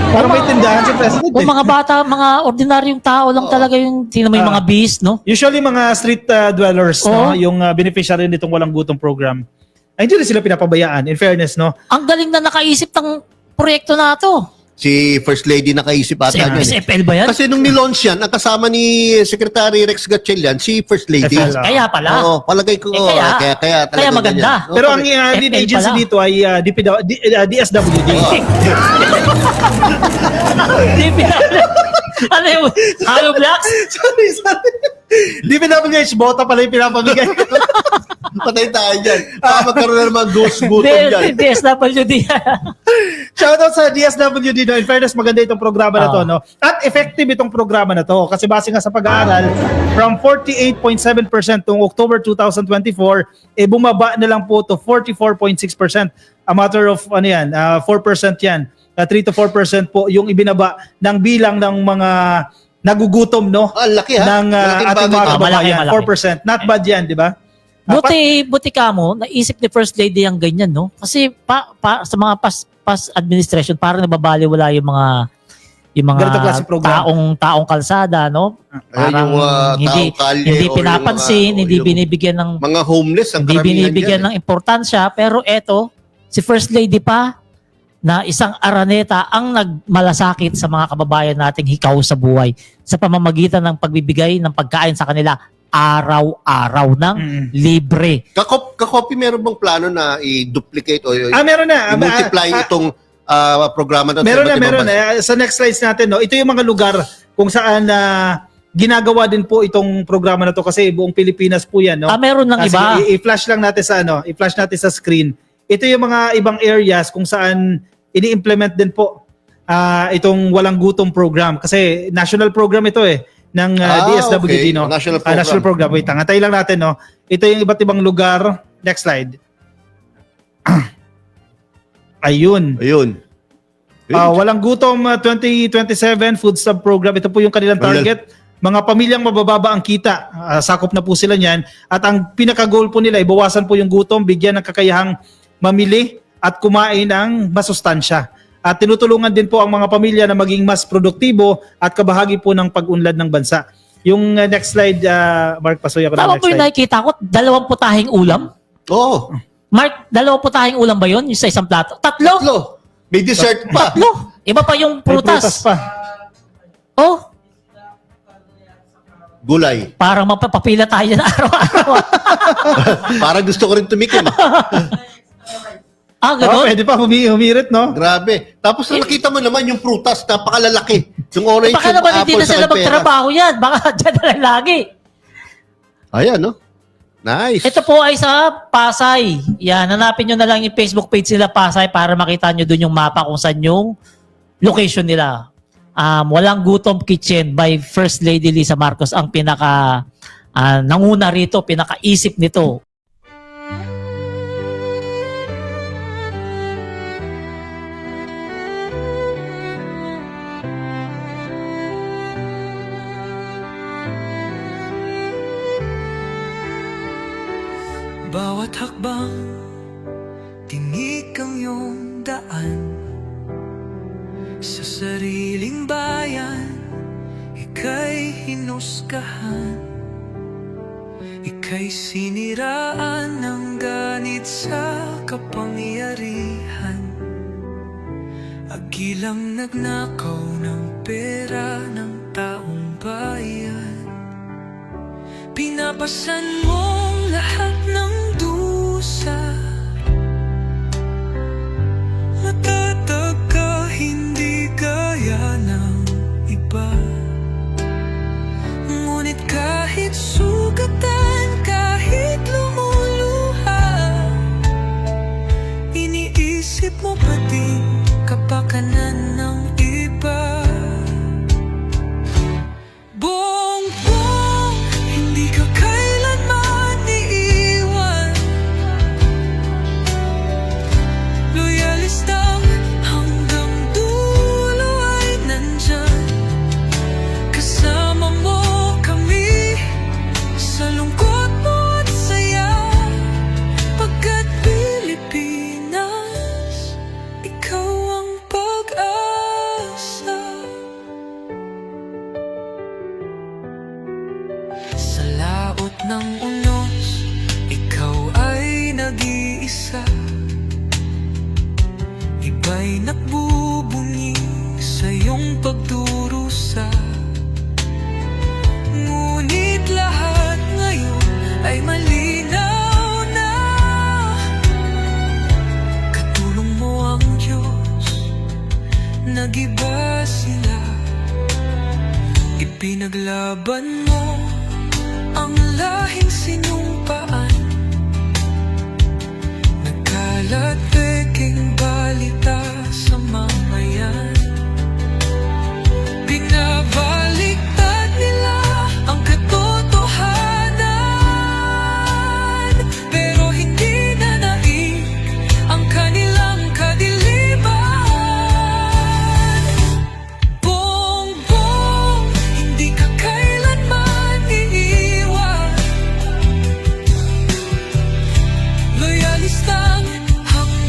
Parang may tindahan si President. O mga bata, mga ordinaryong tao lang talaga yung, tingnan mo yung mga beast, no? Usually mga street dwellers, no? Yung beneficiary nitong Walang Gutom Program. Ay, hindi rin sila pinapabayaan, in fairness, no? Ang galing na nakaisip ng proyekto na to. Si First Lady nakaisip ata Si yan. SFL ba yan? Kasi nung nilaunch yan, ang kasama ni Secretary Rex Gatchalian, si First Lady. FL. Kaya pala. Oo, palagay ko. kaya Kaya maganda. ganyan. Pero ang FL lead agency pala. dito ay DSWD. Hindi pinala. Ano yung Hollow Blocks? sorry. DPWH, bota pala yung pinapamigay. Patay tayo dyan. Magkaroon na naman ghost gutom dyan. DSWD. Shoutout sa DSWD, no? In fairness, maganda itong programa na to, no? At effective itong programa na to. Kasi base nga sa pag-aaral, from 48.7% noong October 2024, bumaba na lang po to 44.6%. A matter of, 4% yan. 3 to 4% po yung ibinaba ng bilang ng mga nagugutom, no? Laki ha. Ng Malaking ating bagay mga to. kababayan. Malaki. 4%. Not bad yan, di ba? Buti ka mo, naisip ni First Lady ang ganyan, no? Kasi sa mga past administration, parang nababaliwala yung mga Ganitong klaseng program. taong kalsada, no? Parang yung, hindi taong kalye hindi o pinapansin, yung, hindi yung binibigyan ng mga homeless ang hindi karamihan binibigyan dyan, ng importansya, pero eto si First Lady pa na isang araneta ang nagmalasakit sa mga kababayan nating hikaw sa buhay sa pamamagitan ng pagbibigay ng pagkain sa kanila araw-araw ng libre. Kakopy meron bang plano na i-duplicate o Meron na. i-multiply itong programa na Meron na. Sa next slides natin, no, ito yung mga lugar kung saan ginagawa din po itong programa na to kasi buong Pilipinas po yan, no? Meron ng Sige, iba. I-flash lang natin sa i-flash natin sa screen. Ito yung mga ibang areas kung saan ini-implement din po itong Walang Gutom Program kasi national program ito ng DSWD, okay. no? National program. National program. Wait, antay lang natin, no? Ito yung iba't ibang lugar. Next slide. Ayun. Walang Gutom 2027 Food Sub Program. Ito po yung kanilang target. Mga pamilyang mabababa ang kita. Sakop na po sila niyan. At ang pinaka-goal po nila, ibawasan po yung gutom, bigyan ng kakayahang mamili at kumain ng masustansya. At tinutulungan din po ang mga pamilya na maging mas produktibo at kabahagi po ng pag-unlad ng bansa. Yung next slide, Mark, pasuya ko na Tama next po yung slide. nakikita ko, 2 putahing ulam. Oo. Mark, 2 putahing ulam ba yun? Yung sa isang plato? 3? Tatlo. May dessert pa. 3? Iba pa yung May prutas prutas. pa. Oh, Gulay. parang mapapapila tayo na araw-araw. Parang gusto ko rin tumikim. Ganun? Pwede pa humirit, no? Grabe. Tapos nakita mo naman yung prutas, napakalalaki. Yung orange, Baka yung naman hindi apple na sila sa peras. magtrabaho yan. Baka dyan na lang lagi. Ayan, no? Nice. Ito po ay sa Pasay. Yan, hanapin nyo na lang yung Facebook page nila Pasay para makita nyo dun yung mapa kung saan yung location nila. Walang Gutom Kitchen by First Lady Lisa Marcos ang pinaka nanguna rito, pinakaisip nito. Bawat hakbang, tinik ang iyong daan. Sa sariling bayan, ika'y hinusgahan. Ika'y siniraan ng ganit sa kapangyarihan. Agilang nagnakaw ng pera ng taong bayan. Pinapasan mong lahat ng dusa. Matatag ka, hindi gaya ng iba. Ngunit kahit sugatan, kahit lumuluha, iniisip mo pa din kapakanan ng iba. Bongbong, hindi ka kailanman iiwan. Loyalistang hanggang dulo ay nandyan. Kasama mo kami sa lungkot mo at saya. Pagkat Pilipinas, ikaw ang pag-asa. Sa laot ng unos, ikaw ay nag-iisa. Iba'y nagbubunyi sa iyong pagdurusa. Ngunit lahat ngayon ay malinaw na. Katulong mo ang Diyos, nag-iba sila. Ipinaglaban mo ang lahing sinumpaan. Nagkalat peking balita sa mamayan. Binabaliktad nila ang katotohanan, pero hindi na naig ang kanilang kadiliman. Bongbong, hindi ka kailanman iiwan. Loyalistang hanggang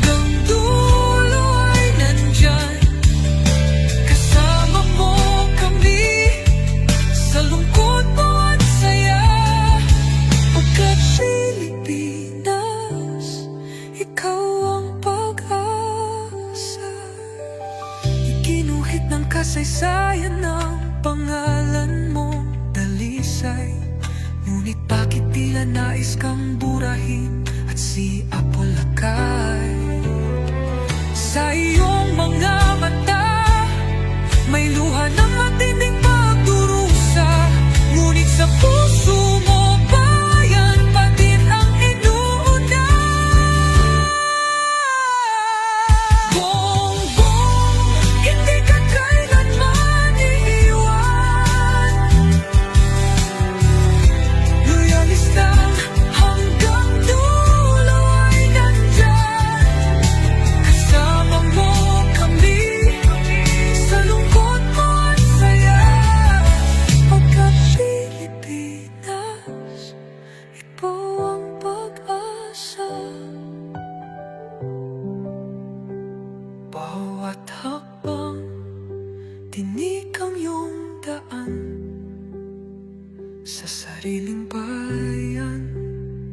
Sa sariling bayan,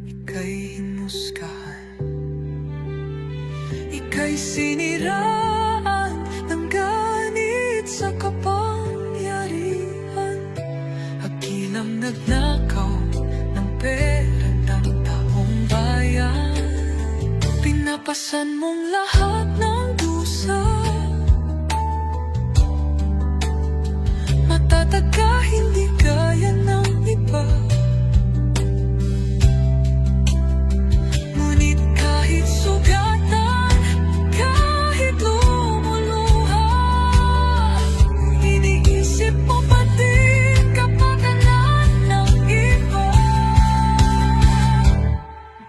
ika'y hinusgahan. Ika'y siniraan ng ganit sa kapangyarihan. Hakilang nagnakaw ng pera ng taong bayan. Pinapasan mong lahat ng dusa. Matatag ka, hindi gaya ng iba. Ngunit kahit sugatan, kahit lumuluha, iniisip mo pa din kapakanan ng iba.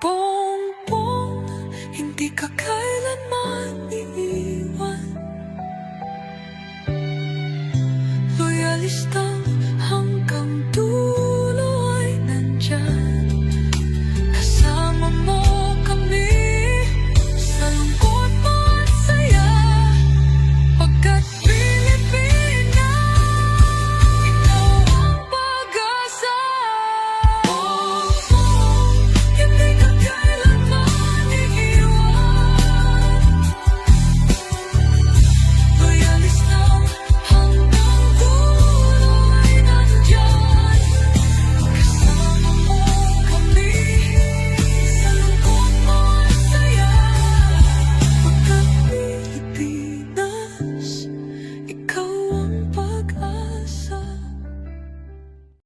Bongbong, hindi ka kailanman iiwan. Loyalistang